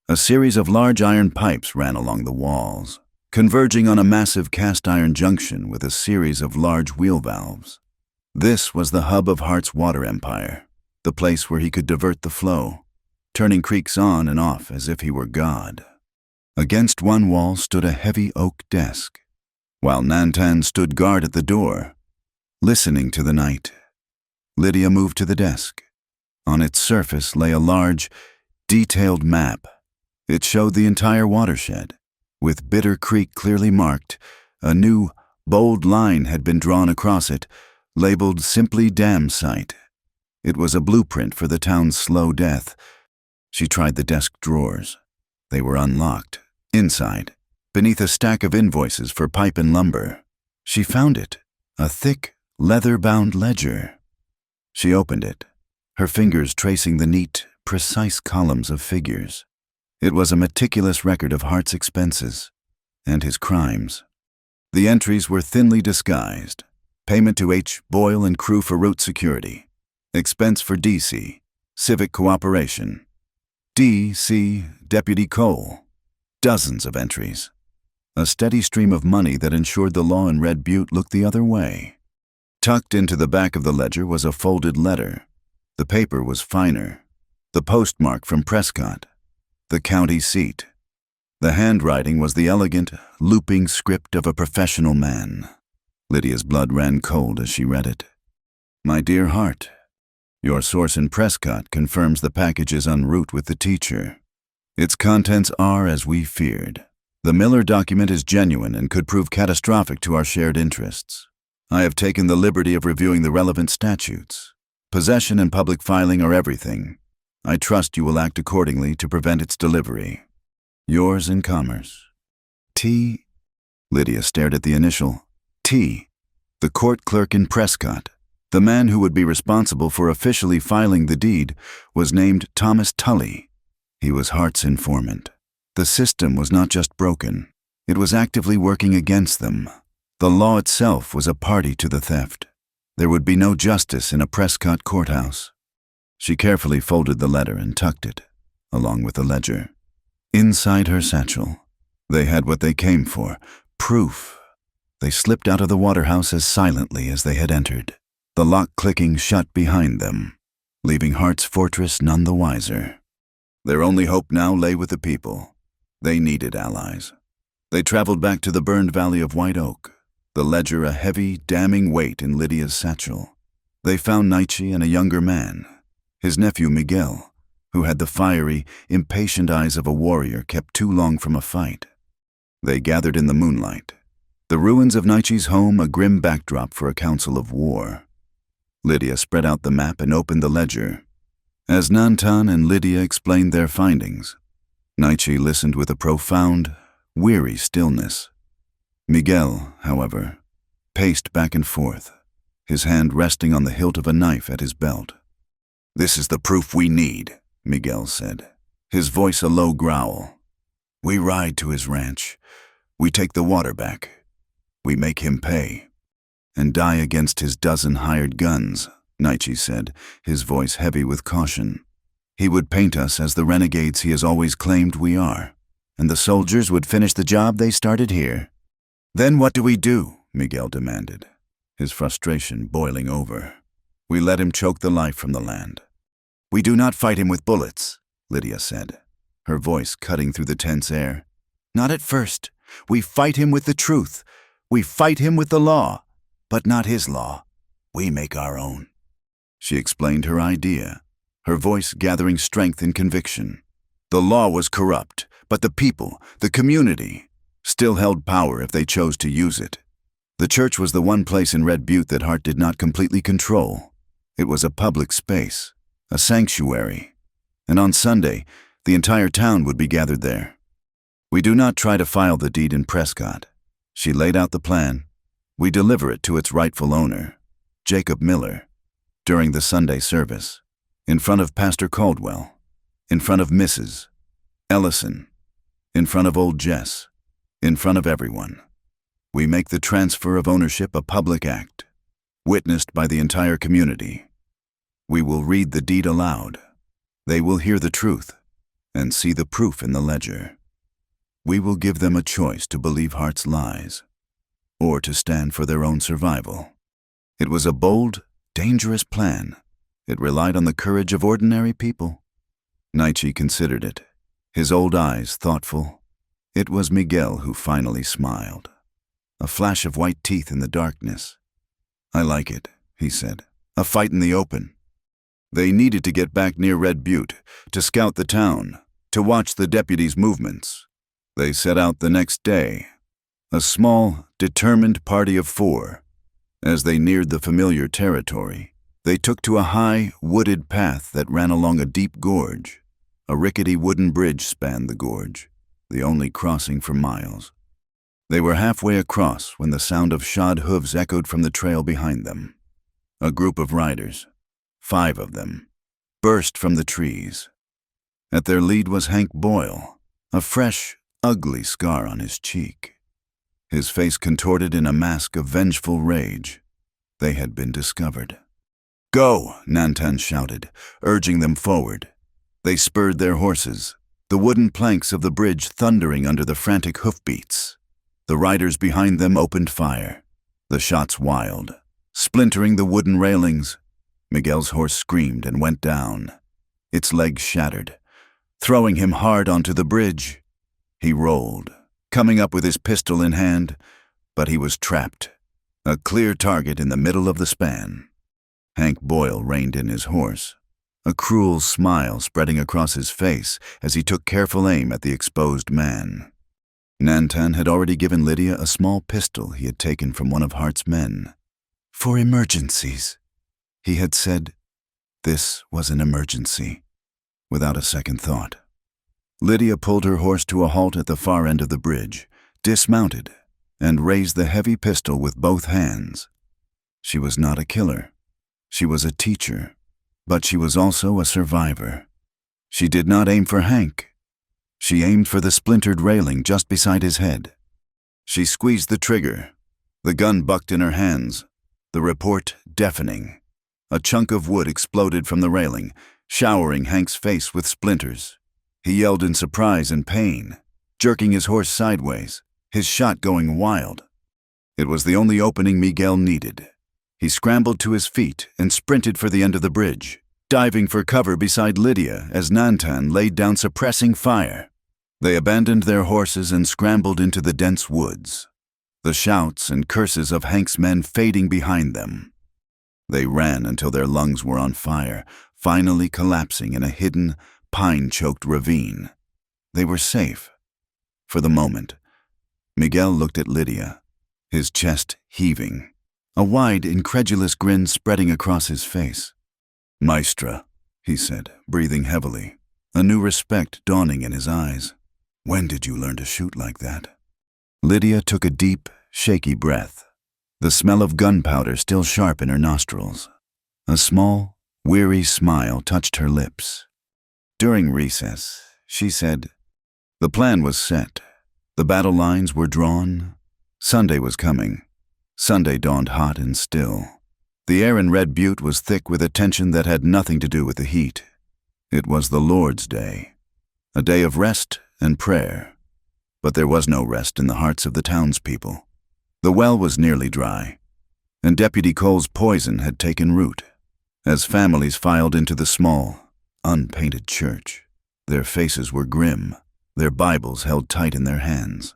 A series of large iron pipes ran along the walls, converging on a massive cast-iron junction with a series of large wheel valves. This was the hub of Hart's water empire, the place where he could divert the flow. turning creaks on and off as if he were God. Against one wall stood a heavy oak desk, while Nantan stood guard at the door, listening to the night. Lydia moved to the desk. On its surface lay a large, detailed map. It showed the entire watershed. With Bitter Creek clearly marked, a new, bold line had been drawn across it, labeled simply Dam Site. It was a blueprint for the town's slow death. She tried the desk drawers. They were unlocked. Inside, beneath a stack of invoices for pipe and lumber, she found it, a thick, leather-bound ledger. She opened it, her fingers tracing the neat, precise columns of figures. It was a meticulous record of Hart's expenses and his crimes. The entries were thinly disguised. Payment to H. Boyle and crew for route security. Expense for D.C. Civic cooperation. D.C. Deputy Cole. Dozens of entries. A steady stream of money that ensured the law in Red Butte looked the other way. Tucked into the back of the ledger was a folded letter. The paper was finer. The postmark from Prescott, the county seat. The handwriting was the elegant, looping script of a professional man. Lydia's blood ran cold as she read it. My dear Hart, your source in Prescott confirms the package is en route with the teacher. Its contents are as we feared. The Miller document is genuine and could prove catastrophic to our shared interests. I have taken the liberty of reviewing the relevant statutes. Possession and public filing are everything. I trust you will act accordingly to prevent its delivery. Yours in commerce. T. Lydia stared at the initial. T. The court clerk in Prescott. The man who would be responsible for officially filing the deed was named Thomas Tully. He was Hart's informant. The system was not just broken. It was actively working against them. The law itself was a party to the theft. There would be no justice in a Prescott courthouse. She carefully folded the letter and tucked it, along with the ledger. Inside her satchel, they had what they came for, proof. They slipped out of the waterhouse as silently as they had entered, the lock clicking shut behind them, leaving Hart's fortress none the wiser. Their only hope now lay with the people. They needed allies. They traveled back to the burned valley of White Oak, the ledger a heavy, damning weight in Lydia's satchel. They found Nietzsche and a younger man, his nephew Miguel, who had the fiery, impatient eyes of a warrior kept too long from a fight. They gathered in the moonlight, the ruins of Nietzsche's home a grim backdrop for a council of war. Lydia spread out the map and opened the ledger. As Nantan and Lydia explained their findings, Nietzsche listened with a profound, weary stillness. Miguel, however, paced back and forth, his hand resting on the hilt of a knife at his belt. This is the proof we need, Miguel said, his voice a low growl. We ride to his ranch. We take the water back. We make him pay. And die against his dozen hired guns, Nietzsche said, his voice heavy with caution. He would paint us as the renegades he has always claimed we are, and the soldiers would finish the job they started here. Then what do we do? Miguel demanded, his frustration boiling over. We let him choke the life from the land. We do not fight him with bullets, Lydia said, her voice cutting through the tense air. Not at first. We fight him with the truth. We fight him with the law, but not his law. We make our own. She explained her idea, her voice gathering strength and conviction. The law was corrupt, but the people, the community, still held power if they chose to use it. The church was the one place in Red Butte that Hart did not completely control. It was a public space, a sanctuary, and on Sunday, the entire town would be gathered there. We do not try to file the deed in Prescott. She laid out the plan. We deliver it to its rightful owner, Jacob Miller, during the Sunday service, in front of Pastor Caldwell, in front of Mrs. Ellison, in front of old Jess, in front of everyone. We make the transfer of ownership a public act, witnessed by the entire community. We will read the deed aloud. They will hear the truth and see the proof in the ledger. We will give them a choice to believe Hart's lies or to stand for their own survival. It was a bold, dangerous plan. It relied on the courage of ordinary people. Nietzsche considered it, his old eyes thoughtful. It was Miguel who finally smiled. A flash of white teeth in the darkness. "I like it," he said. "A fight in the open." They needed to get back near Red Butte, to scout the town, to watch the deputies' movements. They set out the next day, a small, determined party of 4. As they neared the familiar territory, they took to a high, wooded path that ran along a deep gorge. A rickety wooden bridge spanned the gorge, the only crossing for miles. They were halfway across when the sound of shod hooves echoed from the trail behind them. A group of riders, 5 of them, burst from the trees. At their lead was Hank Boyle, a fresh, ugly scar on his cheek. His face contorted in a mask of vengeful rage. They had been discovered. "Go!" Nantan shouted, urging them forward. They spurred their horses, the wooden planks of the bridge thundering under the frantic hoofbeats. The riders behind them opened fire, the shots wild, splintering the wooden railings. Miguel's horse screamed and went down. Its legs shattered, throwing him hard onto the bridge. He rolled, coming up with his pistol in hand, but he was trapped, a clear target in the middle of the span. Hank Boyle reined in his horse, a cruel smile spreading across his face as he took careful aim at the exposed man. Nantan had already given Lydia a small pistol he had taken from one of Hart's men. "For emergencies," he had said. This was an emergency, without a second thought. Lydia pulled her horse to a halt at the far end of the bridge, dismounted, and raised the heavy pistol with both hands. She was not a killer. She was a teacher, but she was also a survivor. She did not aim for Hank. She aimed for the splintered railing just beside his head. She squeezed the trigger. The gun bucked in her hands, the report deafening. A chunk of wood exploded from the railing, showering Hank's face with splinters. He yelled in surprise and pain, jerking his horse sideways, his shot going wild. It was the only opening Miguel needed. He scrambled to his feet and sprinted for the end of the bridge, diving for cover beside Lydia as Nantan laid down suppressing fire. They abandoned their horses and scrambled into the dense woods, the shouts and curses of Hank's men fading behind them. They ran until their lungs were on fire, finally collapsing in a hidden, pine-choked ravine. They were safe. For the moment, Miguel looked at Lydia, his chest heaving, a wide, incredulous grin spreading across his face. "Maestra," he said, breathing heavily, a new respect dawning in his eyes. "When did you learn to shoot like that?" Lydia took a deep, shaky breath, the smell of gunpowder still sharp in her nostrils. A small, weary smile touched her lips. During recess, she said, "The plan was set. The battle lines were drawn. Sunday was coming. Sunday dawned hot and still. The air in Red Butte was thick with a tension that had nothing to do with the heat. It was the Lord's Day, a day of rest and prayer. But there was no rest in the hearts of the townspeople. The well was nearly dry, and Deputy Cole's poison had taken root. As families filed into the small, unpainted church, their faces were grim, their Bibles held tight in their hands,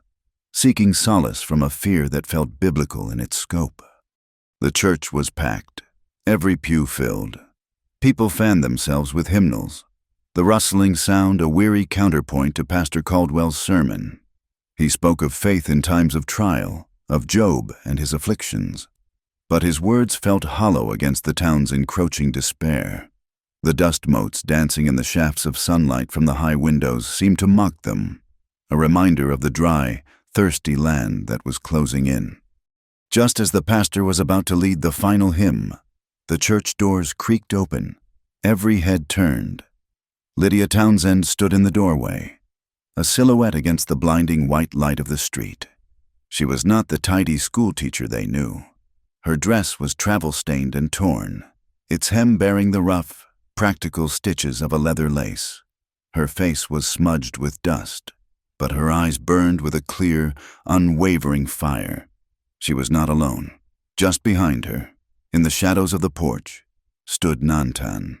seeking solace from a fear that felt biblical in its scope. The church was packed, every pew filled. People fanned themselves with hymnals, the rustling sound a weary counterpoint to Pastor Caldwell's sermon. He spoke of faith in times of trial, of Job and his afflictions, but his words felt hollow against the town's encroaching despair. The dust motes dancing in the shafts of sunlight from the high windows seemed to mock them, a reminder of the dry, thirsty land that was closing in. Just as the pastor was about to lead the final hymn, the church doors creaked open, every head turned. Lydia Townsend stood in the doorway, a silhouette against the blinding white light of the street. She was not the tidy schoolteacher they knew. Her dress was travel-stained and torn, its hem bearing the rough, practical stitches of a leather lace. Her face was smudged with dust, but her eyes burned with a clear, unwavering fire. She was not alone. Just behind her, in the shadows of the porch, stood Nantan,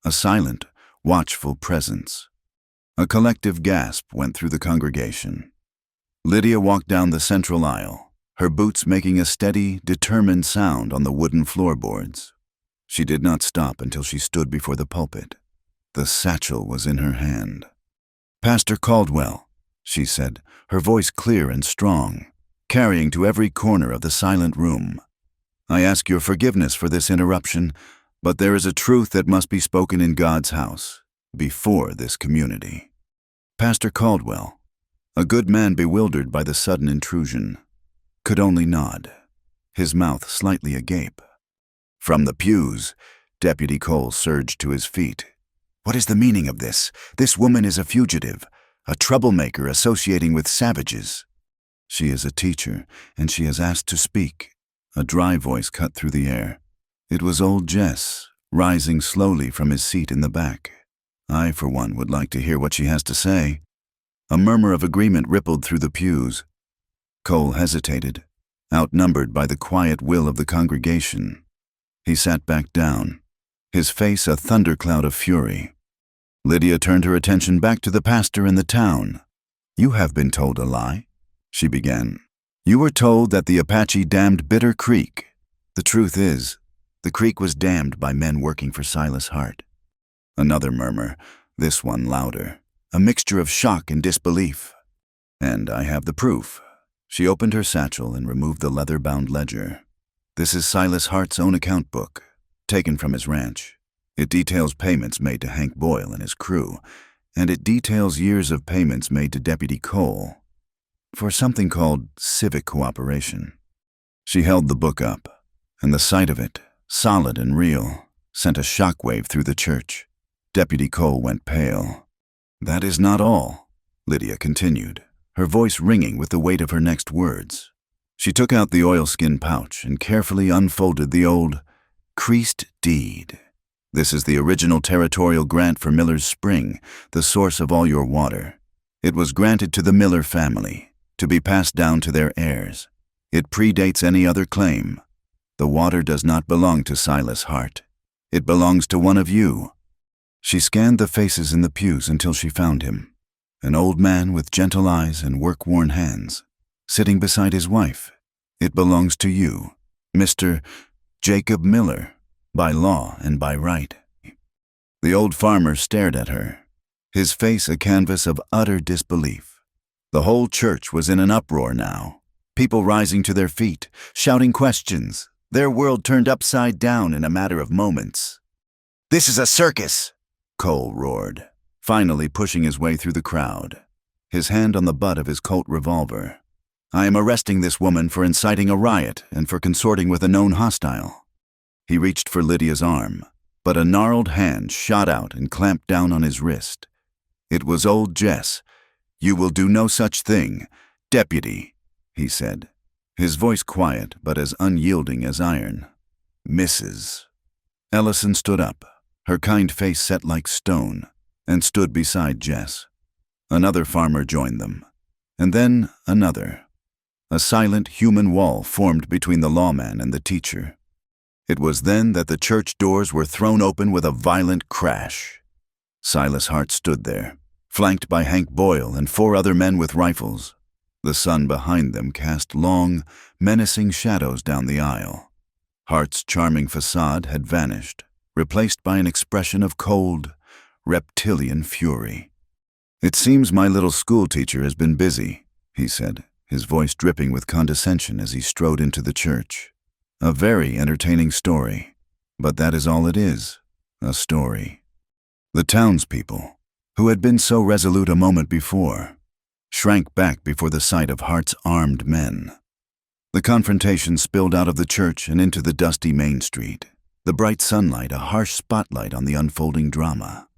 a silent, watchful presence. A collective gasp went through the congregation. Lydia walked down the central aisle, her boots making a steady, determined sound on the wooden floorboards. She did not stop until she stood before the pulpit. The satchel was in her hand. "Pastor Caldwell," she said, her voice clear and strong, carrying to every corner of the silent room. "I ask your forgiveness for this interruption, but there is a truth that must be spoken in God's house, before this community." Pastor Caldwell, a good man bewildered by the sudden intrusion, could only nod, his mouth slightly agape. From the pews, Deputy Cole surged to his feet. "What is the meaning of this? This woman is a fugitive, a troublemaker associating with savages." "She is a teacher, and she has asked to speak." A dry voice cut through the air. It was old Jess, rising slowly from his seat in the back. "I, for one, would like to hear what she has to say." A murmur of agreement rippled through the pews. Cole hesitated, outnumbered by the quiet will of the congregation. He sat back down, his face a thundercloud of fury. Lydia turned her attention back to the pastor in the town. "You have been told a lie," she began. "You were told that the Apache dammed Bitter Creek. The truth is, the creek was dammed by men working for Silas Hart." Another murmur, this one louder, a mixture of shock and disbelief. "And I have the proof." She opened her satchel and removed the leather-bound ledger. "This is Silas Hart's own account book, taken from his ranch. It details payments made to Hank Boyle and his crew, and it details years of payments made to Deputy Cole for something called civic cooperation." She held the book up, and the sight of it, solid and real, sent a shockwave through the church. Deputy Cole went pale. "That is not all," Lydia continued, her voice ringing with the weight of her next words. She took out the oilskin pouch and carefully unfolded the old, creased deed. "This is the original territorial grant for Miller's Spring, the source of all your water. It was granted to the Miller family, to be passed down to their heirs. It predates any other claim. The water does not belong to Silas Hart. It belongs to one of you." She scanned the faces in the pews until she found him, an old man with gentle eyes and work-worn hands, sitting beside his wife. "It belongs to you, Mr. Jacob Miller, by law and by right." The old farmer stared at her, his face a canvas of utter disbelief. The whole church was in an uproar now, people rising to their feet, shouting questions, their world turned upside down in a matter of moments. "This is a circus!" Cole roared, finally pushing his way through the crowd, his hand on the butt of his Colt revolver. "I am arresting this woman for inciting a riot and for consorting with a known hostile." He reached for Lydia's arm, but a gnarled hand shot out and clamped down on his wrist. It was old Jess. "You will do no such thing, Deputy," he said, his voice quiet but as unyielding as iron. "Mrs." Ellison stood up, her kind face set like stone, and stood beside Jess. Another farmer joined them, and then another. A silent human wall formed between the lawman and the teacher. It was then that the church doors were thrown open with a violent crash. Silas Hart stood there, flanked by Hank Boyle and 4 other men with rifles. The sun behind them cast long, menacing shadows down the aisle. Hart's charming facade had vanished, replaced by an expression of cold, reptilian fury. "It seems my little schoolteacher has been busy," he said, his voice dripping with condescension as he strode into the church. "A very entertaining story, but that is all it is, a story." The townspeople, who had been so resolute a moment before, shrank back before the sight of Hart's armed men. The confrontation spilled out of the church and into the dusty main street, the bright sunlight a harsh spotlight on the unfolding drama.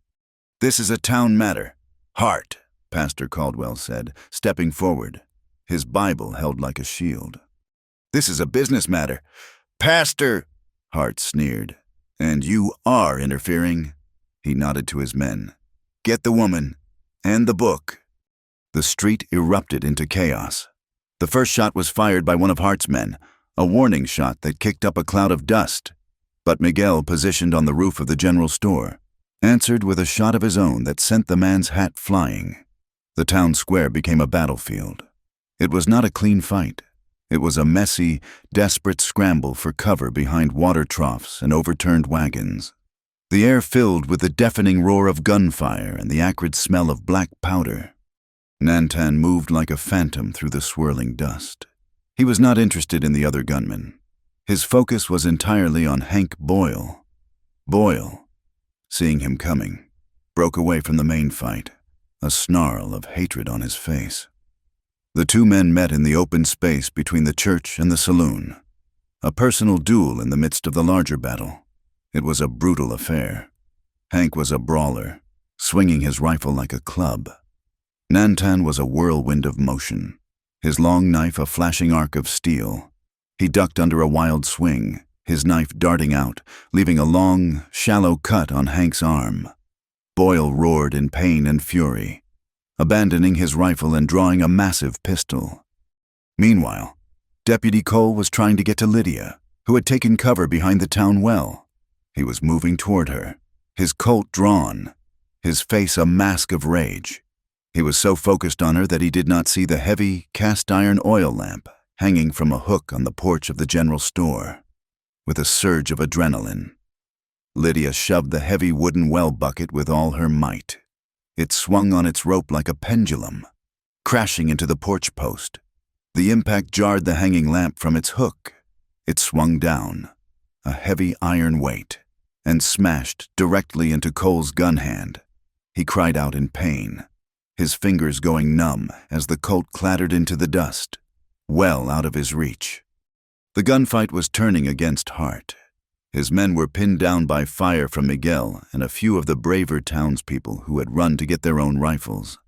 "This is a town matter, Hart," Pastor Caldwell said, stepping forward, his Bible held like a shield. "This is a business matter, Pastor," Hart sneered. "And you are interfering." He nodded to his men. "Get the woman, and the book." The street erupted into chaos. The first shot was fired by one of Hart's men, a warning shot that kicked up a cloud of dust. But Miguel positioned on the roof of the general store, answered with a shot of his own that sent the man's hat flying. The town square became a battlefield. It was not a clean fight. It was a messy, desperate scramble for cover behind water troughs and overturned wagons. The air filled with the deafening roar of gunfire and the acrid smell of black powder. Nantan moved like a phantom through the swirling dust. He was not interested in the other gunmen. His focus was entirely on Hank Boyle. Boyle, seeing him coming, broke away from the main fight, a snarl of hatred on his face. The two men met in the open space between the church and the saloon, a personal duel in the midst of the larger battle. It was a brutal affair. Hank was a brawler, swinging his rifle like a club. Nantan was a whirlwind of motion, his long knife a flashing arc of steel. He ducked under a wild swing, his knife darting out, leaving a long, shallow cut on Hank's arm. Boyle roared in pain and fury, abandoning his rifle and drawing a massive pistol. Meanwhile, Deputy Cole was trying to get to Lydia, who had taken cover behind the town well. He was moving toward her, his Colt drawn, his face a mask of rage. He was so focused on her that he did not see the heavy, cast-iron oil lamp hanging from a hook on the porch of the general store. With a surge of adrenaline, Lydia shoved the heavy wooden well bucket with all her might. It swung on its rope like a pendulum, crashing into the porch post. The impact jarred the hanging lamp from its hook. It swung down, a heavy iron weight, and smashed directly into Cole's gun hand. He cried out in pain, his fingers going numb as the Colt clattered into the dust, well out of his reach. The gunfight was turning against Hart. His men were pinned down by fire from Miguel and a few of the braver townspeople who had run to get their own rifles.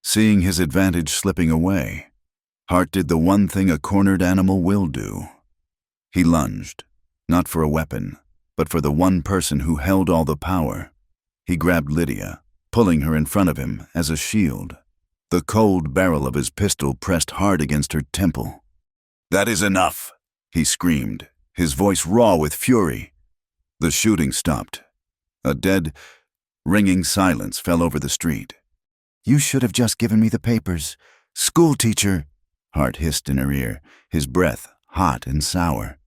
Seeing his advantage slipping away, Hart did the one thing a cornered animal will do. He lunged, not for a weapon, but for the one person who held all the power. He grabbed Lydia, pulling her in front of him as a shield. The cold barrel of his pistol pressed hard against her temple. "That is enough," he screamed, his voice raw with fury. The shooting stopped. A dead, ringing silence fell over the street. "You should have just given me the papers. Schoolteacher," Hart hissed in her ear, his breath hot and sour.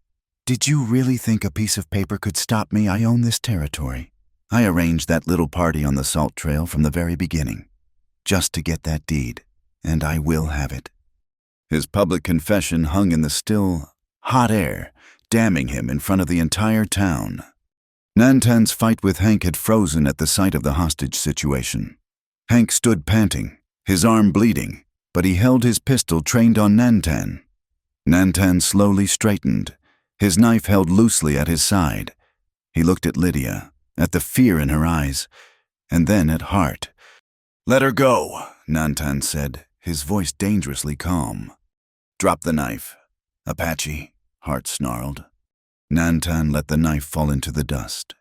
"Did you really think a piece of paper could stop me? I own this territory. I arranged that little party on the salt trail from the very beginning, just to get that deed, and I will have it." His public confession hung in the still, hot air, damning him in front of the entire town. Nantan's fight with Hank had frozen at the sight of the hostage situation. Hank stood panting, his arm bleeding, but he held his pistol trained on Nantan. Nantan slowly straightened, his knife held loosely at his side. He looked at Lydia, at the fear in her eyes, and then at Hart. "Let her go," Nantan said, his voice dangerously calm. "Drop the knife, Apache," Hart snarled. Nantan let the knife fall into the dust.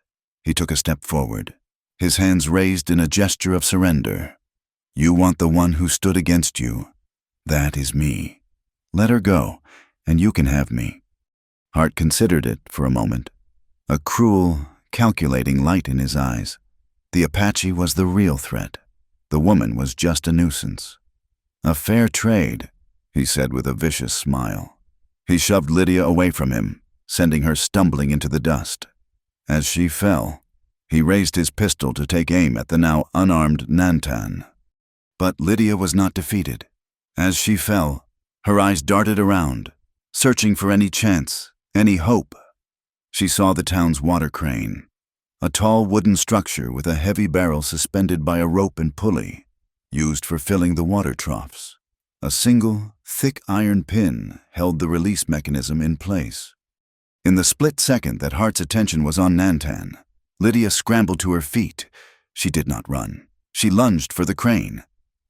He took a step forward, his hands raised in a gesture of surrender. "You want the one who stood against you. That is me. Let her go, and you can have me." Hart considered it for a moment, a cruel, calculating light in his eyes. The Apache was the real threat. The woman was just a nuisance. "A fair trade," he said with a vicious smile. He shoved Lydia away from him, sending her stumbling into the dust. As she fell, he raised his pistol to take aim at the now unarmed Nantan. But Lydia was not defeated. As she fell, her eyes darted around, searching for any chance, any hope. She saw the town's water crane, a tall wooden structure with a heavy barrel suspended by a rope and pulley, used for filling the water troughs. A single, thick iron pin held the release mechanism in place. In the split second that Hart's attention was on Nantan, Lydia scrambled to her feet. She did not run. She lunged for the crane.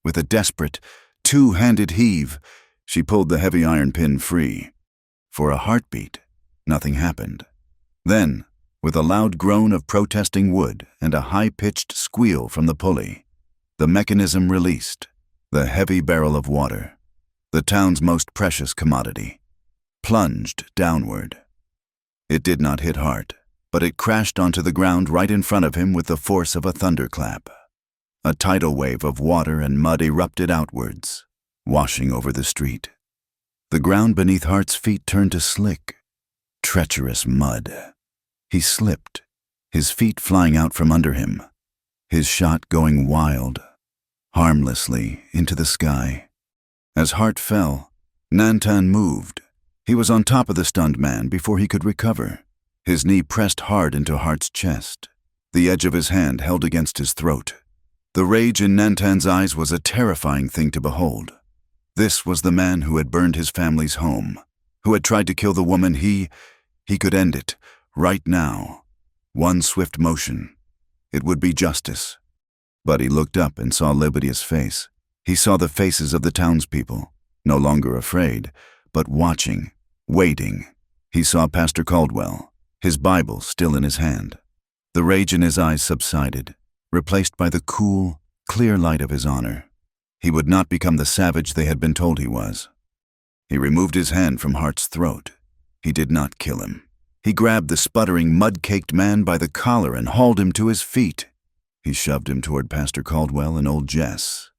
With a desperate, two-handed heave, she pulled the heavy iron pin free. For a heartbeat, nothing happened. Then, with a loud groan of protesting wood and a high-pitched squeal from the pulley, the mechanism released. The heavy barrel of water, the town's most precious commodity, plunged downward. It did not hit Hart. but it crashed onto the ground right in front of him with the force of a thunderclap. A tidal wave of water and mud erupted outwards, washing over the street. The ground beneath Hart's feet turned to slick, treacherous mud. He slipped, his feet flying out from under him, his shot going wild, harmlessly into the sky. As Hart fell, Nantan moved. He was on top of the stunned man before he could recover. His knee pressed hard into Hart's chest, the edge of his hand held against his throat. The rage in Nantan's eyes was a terrifying thing to behold. This was the man who had burned his family's home, who had tried to kill the woman he could end it, right now. One swift motion. It would be justice. But he looked up and saw Lydia's face. He saw the faces of the townspeople, no longer afraid, but watching, waiting. He saw Pastor Caldwell, his Bible still in his hand. The rage in his eyes subsided, replaced by the cool, clear light of his honor. He would not become the savage they had been told he was. He removed his hand from Hart's throat. He did not kill him. He grabbed the sputtering, mud-caked man by the collar and hauled him to his feet. He shoved him toward Pastor Caldwell and old Jess.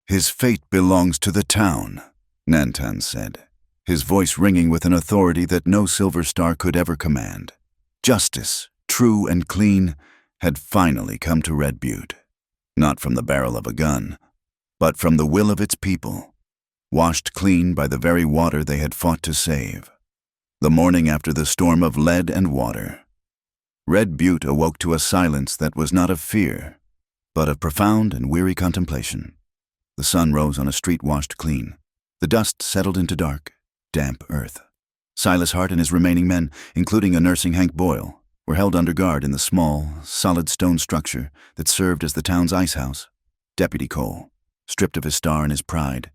"His fate belongs to the town," Nantan said, his voice ringing with an authority that no Silver Star could ever command. Justice, true and clean, had finally come to Red Butte. Not from the barrel of a gun, but from the will of its people, washed clean by the very water they had fought to save. The morning after the storm of lead and water, Red Butte awoke to a silence that was not of fear, but of profound and weary contemplation. The sun rose on a street washed clean. The dust settled into dark, damp earth. Silas Hart and his remaining men, including a nursing Hank Boyle, were held under guard in the small, solid stone structure that served as the town's ice house. Deputy Cole, stripped of his star and his pride,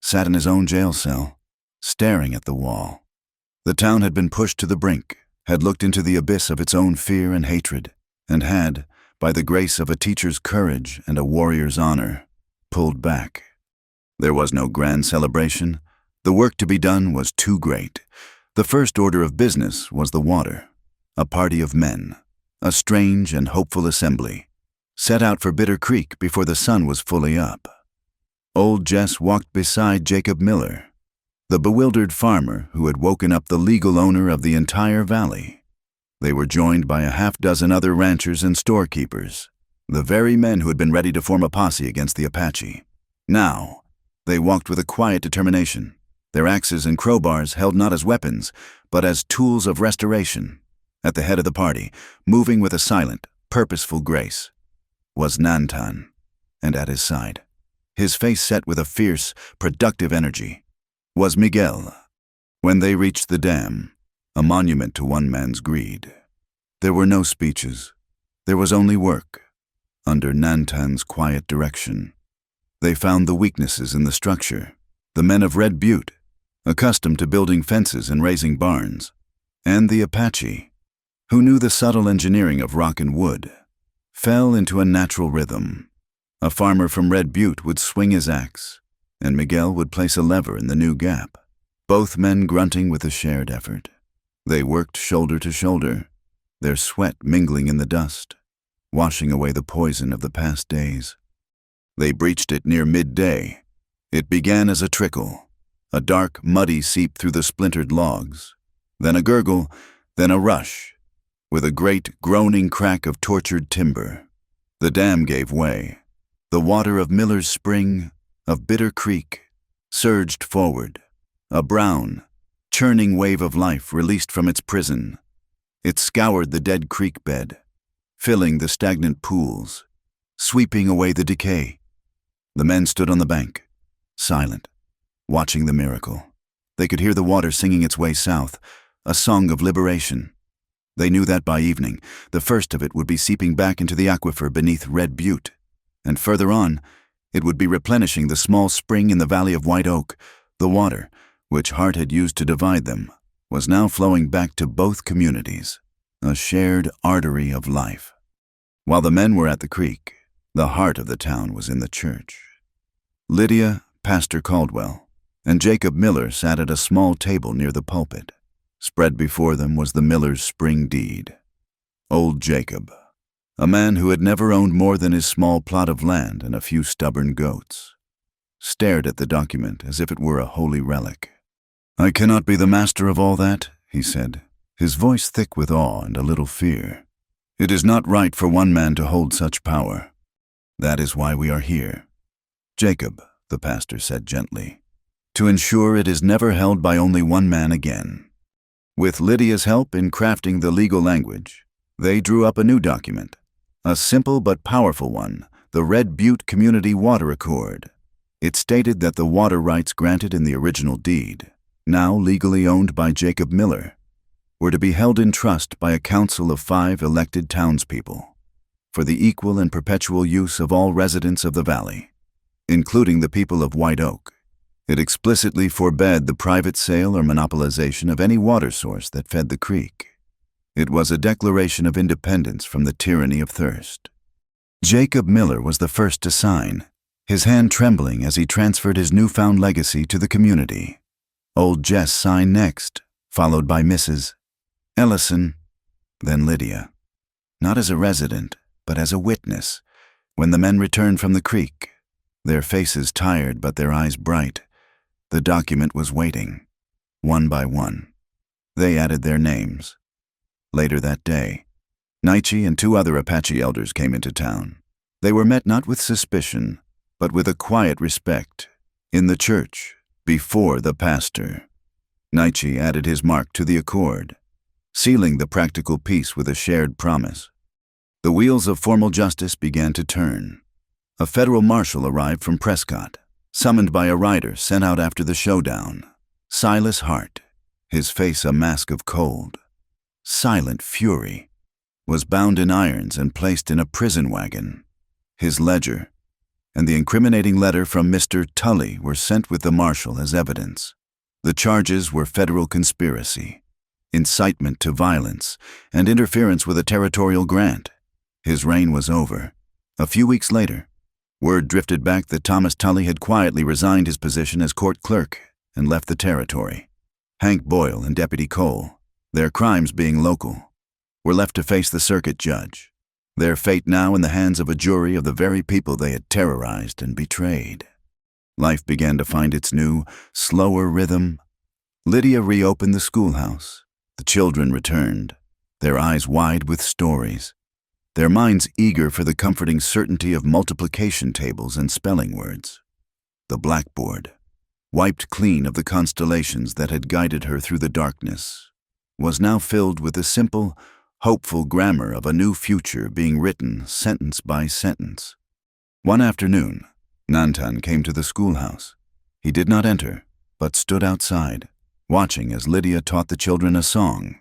sat in his own jail cell, staring at the wall. The town had been pushed to the brink, had looked into the abyss of its own fear and hatred, and had, by the grace of a teacher's courage and a warrior's honor, pulled back. There was no grand celebration. The work to be done was too great. The first order of business was the water. A party of men, a strange and hopeful assembly, set out for Bitter Creek before the sun was fully up. Old Jess walked beside Jacob Miller, the bewildered farmer who had woken up the legal owner of the entire valley. They were joined by a half-dozen other ranchers and storekeepers, the very men who had been ready to form a posse against the Apache. Now, they walked with a quiet determination, their axes and crowbars held not as weapons, but as tools of restoration. At the head of the party, moving with a silent, purposeful grace, was Nantan, and at his side, his face set with a fierce, productive energy, was Miguel. When they reached the dam, a monument to one man's greed, there were no speeches. There was only work. Under Nantan's quiet direction, they found the weaknesses in the structure. The men of Red Butte, accustomed to building fences and raising barns, and the Apache, who knew the subtle engineering of rock and wood, fell into a natural rhythm. A farmer from Red Butte would swing his axe, and Miguel would place a lever in the new gap, both men grunting with a shared effort. They worked shoulder to shoulder, their sweat mingling in the dust, washing away the poison of the past days. They breached it near midday. It began as a trickle, a dark, muddy seep through the splintered logs, then a gurgle, then a rush, with a great, groaning crack of tortured timber. The dam gave way. The water of Miller's Spring, of Bitter Creek, surged forward, a brown, churning wave of life released from its prison. It scoured the dead creek bed, filling the stagnant pools, sweeping away the decay. The men stood on the bank, silent, watching the miracle. They could hear the water singing its way south, a song of liberation. They knew that by evening, the first of it would be seeping back into the aquifer beneath Red Butte, and further on, it would be replenishing the small spring in the valley of White Oak. The water, which Hart had used to divide them, was now flowing back to both communities, a shared artery of life. While the men were at the creek, the heart of the town was in the church. Lydia, Pastor Caldwell, and Jacob Miller sat at a small table near the pulpit. Spread before them was the Miller's Spring deed. Old Jacob, a man who had never owned more than his small plot of land and a few stubborn goats, stared at the document as if it were a holy relic. "I cannot be the master of all that," he said, his voice thick with awe and a little fear. "It is not right for one man to hold such power. That is why we are here." "Jacob," the pastor said gently, "to ensure it is never held by only one man again." With Lydia's help in crafting the legal language, they drew up a new document, a simple but powerful one, the Red Butte Community Water Accord. It stated that the water rights granted in the original deed, now legally owned by Jacob Miller, were to be held in trust by a council of 5 elected townspeople for the equal and perpetual use of all residents of the valley, including the people of White Oak. It explicitly forbade the private sale or monopolization of any water source that fed the creek. It was a declaration of independence from the tyranny of thirst. Jacob Miller was the first to sign, his hand trembling as he transferred his newfound legacy to the community. Old Jess signed next, followed by Mrs. Ellison, then Lydia. Not as a resident, but as a witness, when the men returned from the creek, their faces tired but their eyes bright, the document was waiting. One by one, they added their names. Later that day, Nietzsche and 2 other Apache elders came into town. They were met not with suspicion, but with a quiet respect, in the church, before the pastor. Nietzsche added his mark to the accord, sealing the practical peace with a shared promise. The wheels of formal justice began to turn. A federal marshal arrived from Prescott, summoned by a rider sent out after the showdown. Silas Hart, his face a mask of cold, silent fury, was bound in irons and placed in a prison wagon. His ledger and the incriminating letter from Mr. Tully were sent with the marshal as evidence. The charges were federal conspiracy, incitement to violence, and interference with a territorial grant. His reign was over. A few weeks later, word drifted back that Thomas Tully had quietly resigned his position as court clerk and left the territory. Hank Boyle and Deputy Cole, their crimes being local, were left to face the circuit judge, their fate now in the hands of a jury of the very people they had terrorized and betrayed. Life began to find its new, slower rhythm. Lydia reopened the schoolhouse. The children returned, their eyes wide with stories, their minds eager for the comforting certainty of multiplication tables and spelling words. The blackboard, wiped clean of the constellations that had guided her through the darkness, was now filled with the simple, hopeful grammar of a new future being written sentence by sentence. One afternoon, Nantan came to the schoolhouse. He did not enter, but stood outside, watching as Lydia taught the children a song.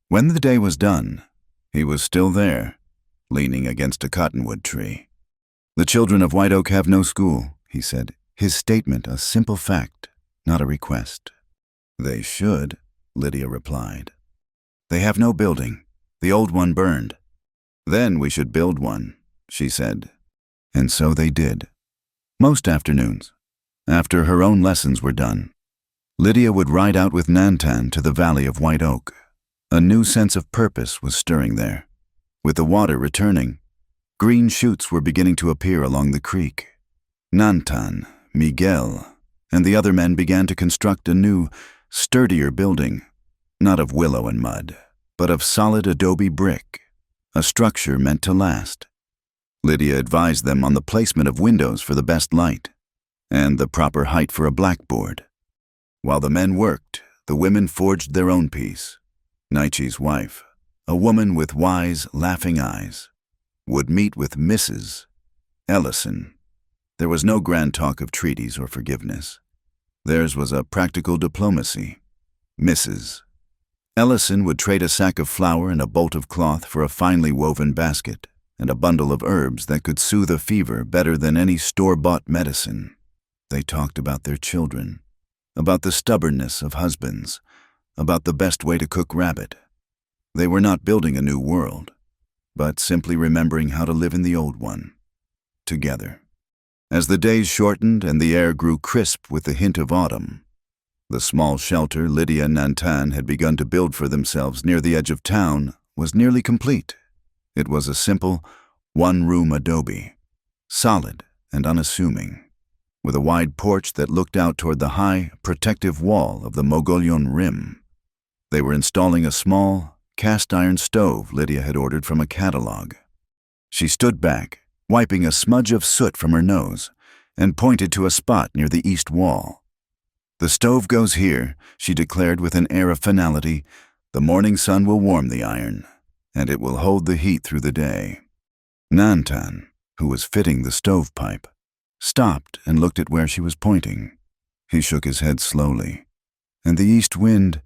When the day was done, he was still there, leaning against a cottonwood tree. "The children of White Oak have no school," he said, his statement a simple fact, not a request. "They should," Lydia replied. "They have no building. The old one burned." "Then we should build one," she said. And so they did. Most afternoons, after her own lessons were done, Lydia would ride out with Nantan to the valley of White Oak. A new sense of purpose was stirring there. With the water returning, green shoots were beginning to appear along the creek. Nantan, Miguel, and the other men began to construct a new, sturdier building, not of willow and mud, but of solid adobe brick, a structure meant to last. Lydia advised them on the placement of windows for the best light, and the proper height for a blackboard. While the men worked, the women forged their own piece. Nietzsche's wife, a woman with wise, laughing eyes, would meet with Mrs. Ellison. There was no grand talk of treaties or forgiveness. Theirs was a practical diplomacy. Mrs. Ellison would trade a sack of flour and a bolt of cloth for a finely woven basket and a bundle of herbs that could soothe a fever better than any store-bought medicine. They talked about their children, about the stubbornness of husbands, about the best way to cook rabbit. They were not building a new world, but simply remembering how to live in the old one, together. As the days shortened and the air grew crisp with the hint of autumn, the small shelter Lydia and Nantan had begun to build for themselves near the edge of town was nearly complete. It was a simple, one-room adobe, solid and unassuming, with a wide porch that looked out toward the high, protective wall of the Mogollon Rim. They were installing a small, cast-iron stove Lydia had ordered from a catalog. She stood back, wiping a smudge of soot from her nose, and pointed to a spot near the east wall. "The stove goes here," she declared with an air of finality. "The morning sun will warm the iron, and it will hold the heat through the day." Nantan, who was fitting the stovepipe, stopped and looked at where she was pointing. He shook his head slowly. "And the east wind,"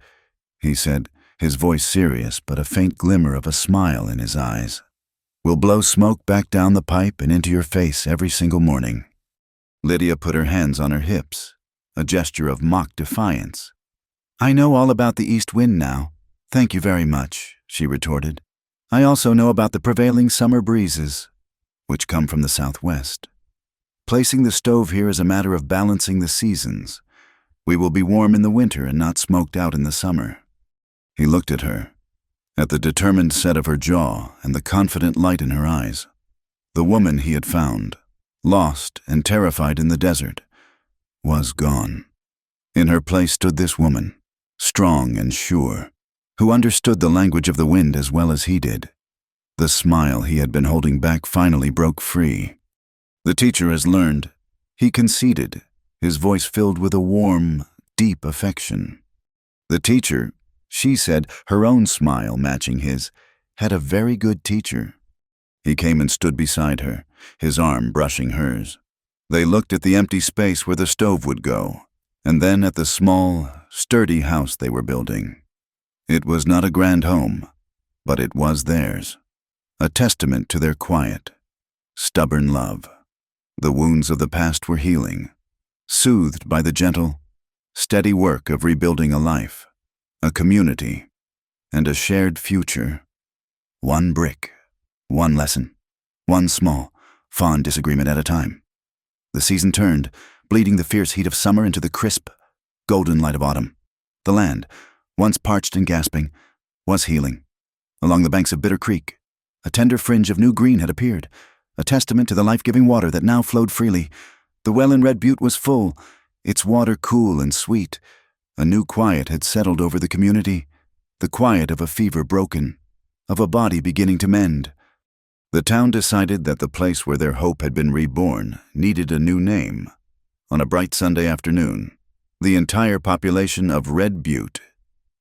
he said, his voice serious but a faint glimmer of a smile in his eyes, "will blow smoke back down the pipe and into your face every single morning." Lydia put her hands on her hips, a gesture of mock defiance. "I know all about the east wind now. Thank you very much," she retorted. "I also know about the prevailing summer breezes, which come from the southwest. Placing the stove here is a matter of balancing the seasons. We will be warm in the winter and not smoked out in the summer." He looked at her, at the determined set of her jaw and the confident light in her eyes. The woman he had found, lost and terrified in the desert, was gone. In her place stood this woman, strong and sure, who understood the language of the wind as well as he did. The smile he had been holding back finally broke free. "The teacher has learned," he conceded, his voice filled with a warm, deep affection. "The teacher," she said, her own smile matching his, "had a very good teacher." He came and stood beside her, his arm brushing hers. They looked at the empty space where the stove would go, and then at the small, sturdy house they were building. It was not a grand home, but it was theirs, a testament to their quiet, stubborn love. The wounds of the past were healing, soothed by the gentle, steady work of rebuilding a life, a community, and a shared future. One brick, one lesson, one small, fond disagreement at a time. The season turned, bleeding the fierce heat of summer into the crisp, golden light of autumn. The land, once parched and gasping, was healing. Along the banks of Bitter Creek, a tender fringe of new green had appeared, a testament to the life-giving water that now flowed freely. The well in Red Butte was full, its water cool and sweet. A new quiet had settled over the community, the quiet of a fever broken, of a body beginning to mend. The town decided that the place where their hope had been reborn needed a new name. On a bright Sunday afternoon, the entire population of Red Butte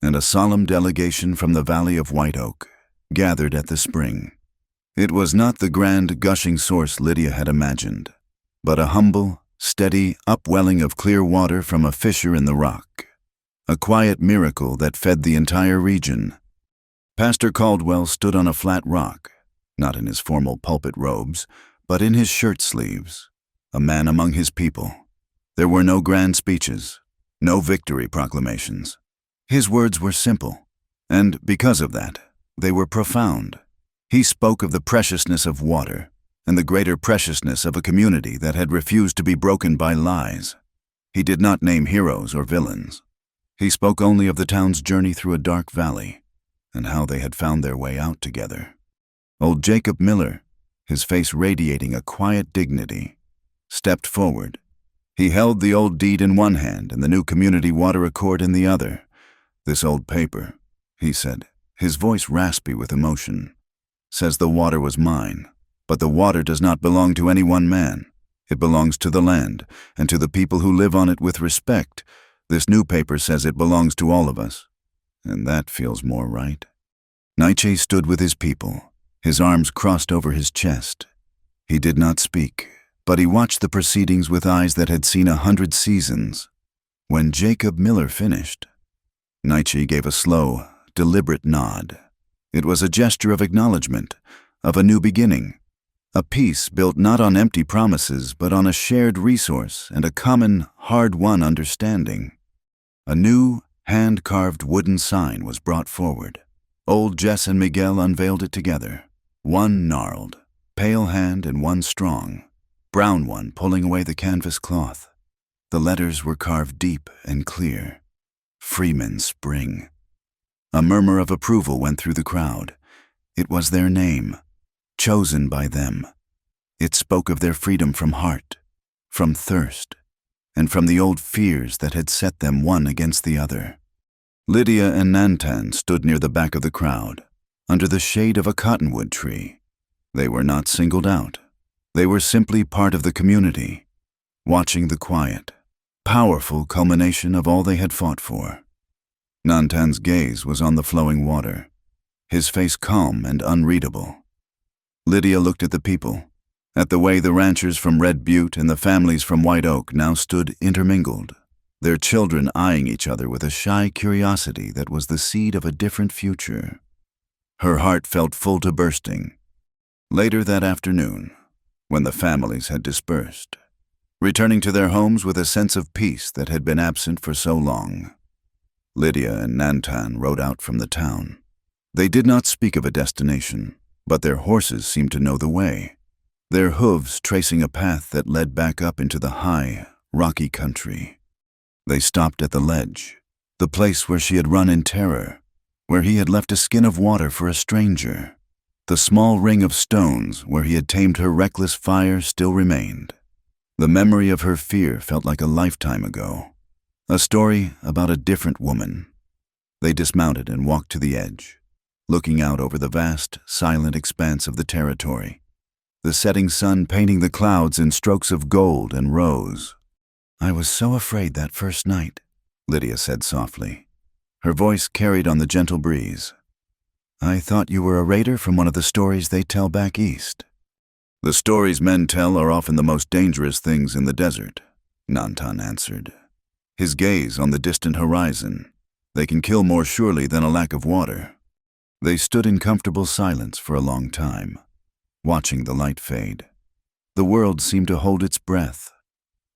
and a solemn delegation from the Valley of White Oak gathered at the spring. It was not the grand gushing source Lydia had imagined, but a humble, steady upwelling of clear water from a fissure in the rock, a quiet miracle that fed the entire region. Pastor Caldwell stood on a flat rock, not in his formal pulpit robes, but in his shirt sleeves, a man among his people. There were no grand speeches, no victory proclamations. His words were simple, and because of that, they were profound. He spoke of the preciousness of water and the greater preciousness of a community that had refused to be broken by lies. He did not name heroes or villains. He spoke only of the town's journey through a dark valley and how they had found their way out together. Old Jacob Miller, his face radiating a quiet dignity, stepped forward. He held the old deed in one hand and the new community water accord in the other. "This old paper," he said, his voice raspy with emotion, "says the water was mine, but the water does not belong to any one man. It belongs to the land and to the people who live on it with respect. This new paper says it belongs to all of us, and that feels more right." Nietzsche stood with his people, his arms crossed over his chest. He did not speak, but he watched the proceedings with eyes that had seen 100 seasons. When Jacob Miller finished, Nietzsche gave a slow, deliberate nod. It was a gesture of acknowledgement, of a new beginning, a peace built not on empty promises but on a shared resource and a common, hard-won understanding. A new, hand-carved wooden sign was brought forward. Old Jess and Miguel unveiled it together, one gnarled, pale hand and one strong, brown one pulling away the canvas cloth. The letters were carved deep and clear. Freeman Spring. A murmur of approval went through the crowd. It was their name, chosen by them. It spoke of their freedom from heart, from thirst, and from the old fears that had set them one against the other. Lydia and Nantan stood near the back of the crowd, under the shade of a cottonwood tree. They were not singled out. They were simply part of the community, watching the quiet, powerful culmination of all they had fought for. Nantan's gaze was on the flowing water, his face calm and unreadable. Lydia looked at the people, at the way the ranchers from Red Butte and the families from White Oak now stood intermingled, their children eyeing each other with a shy curiosity that was the seed of a different future. Her heart felt full to bursting. Later that afternoon, when the families had dispersed, returning to their homes with a sense of peace that had been absent for so long, Lydia and Nantan rode out from the town. They did not speak of a destination, but their horses seemed to know the way, their hooves tracing a path that led back up into the high, rocky country. They stopped at the ledge, the place where she had run in terror, where he had left a skin of water for a stranger. The small ring of stones where he had tamed her reckless fire still remained. The memory of her fear felt like a lifetime ago, a story about a different woman. They dismounted and walked to the edge, looking out over the vast, silent expanse of the territory, the setting sun painting the clouds in strokes of gold and rose. "I was so afraid that first night," Lydia said softly. Her voice carried on the gentle breeze. "I thought you were a raider from one of the stories they tell back east." "The stories men tell are often the most dangerous things in the desert," Nantan answered, his gaze on the distant horizon. "They can kill more surely than a lack of water." They stood in comfortable silence for a long time, watching the light fade. The world seemed to hold its breath,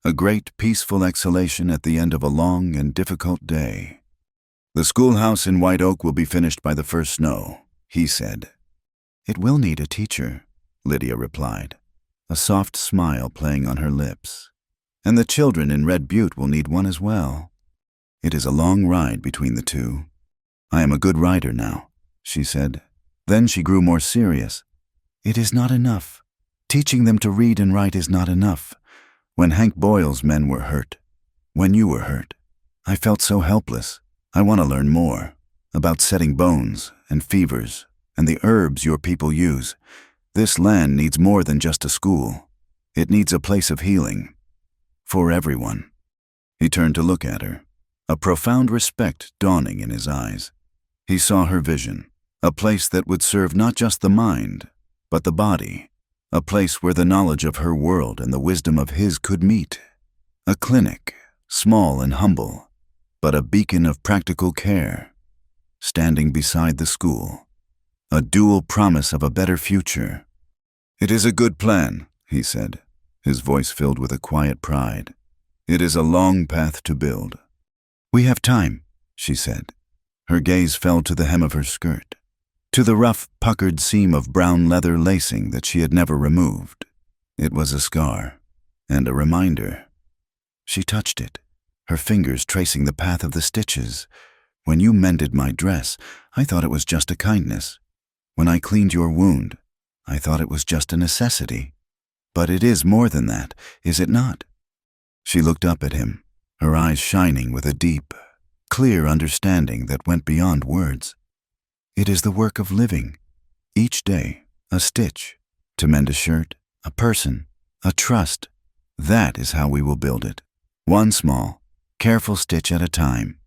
a great peaceful exhalation at the end of a long and difficult day. "The schoolhouse in White Oak will be finished by the first snow," he said. "It will need a teacher," Lydia replied, a soft smile playing on her lips. "And the children in Red Butte will need one as well. It is a long ride between the two." "I am a good rider now," she said. Then she grew more serious. "It is not enough. Teaching them to read and write is not enough. When Hank Boyle's men were hurt, when you were hurt, I felt so helpless. I want to learn more about setting bones and fevers and the herbs your people use. This land needs more than just a school. It needs a place of healing. For everyone." He turned to look at her, a profound respect dawning in his eyes. He saw her vision, a place that would serve not just the mind, but the body, a place where the knowledge of her world and the wisdom of his could meet. A clinic, small and humble, but a beacon of practical care, standing beside the school, a dual promise of a better future. "It is a good plan," he said, his voice filled with a quiet pride. "It is a long path to build." "We have time," she said. Her gaze fell to the hem of her skirt, to the rough, puckered seam of brown leather lacing that she had never removed. It was a scar, and a reminder. She touched it, her fingers tracing the path of the stitches. "When you mended my dress, I thought it was just a kindness. When I cleaned your wound, I thought it was just a necessity. But it is more than that, is it not?" She looked up at him, her eyes shining with a deep, clear understanding that went beyond words. "It is the work of living. Each day, a stitch, to mend a shirt, a person, a trust. That is how we will build it. One small, careful stitch at a time."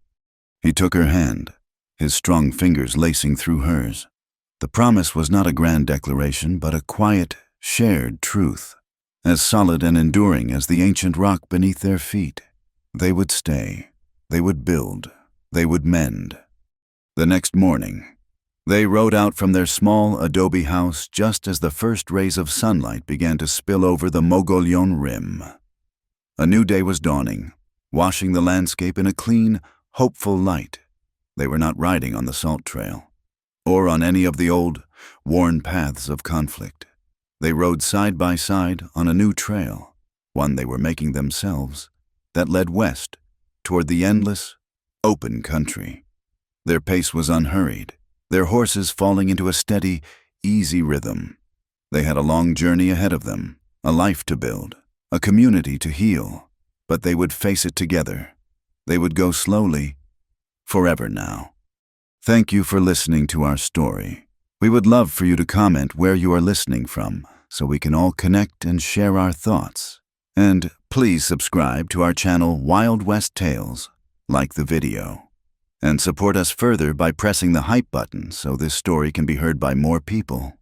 He took her hand, his strong fingers lacing through hers. The promise was not a grand declaration, but a quiet, shared truth, as solid and enduring as the ancient rock beneath their feet. They would stay, they would build, they would mend. The next morning, they rode out from their small adobe house just as the first rays of sunlight began to spill over the Mogollon Rim. A new day was dawning, washing the landscape in a clean, hopeful light. They were not riding on the salt trail, or on any of the old, worn paths of conflict. They rode side by side on a new trail, one they were making themselves, that led west, toward the endless, open country. Their pace was unhurried, their horses falling into a steady, easy rhythm. They had a long journey ahead of them, a life to build, a community to heal, but they would face it together. They would go slowly, forever now. Thank you for listening to our story. We would love for you to comment where you are listening from, so we can all connect and share our thoughts. And please subscribe to our channel Wild West Tales, like the video, and support us further by pressing the hype button so this story can be heard by more people.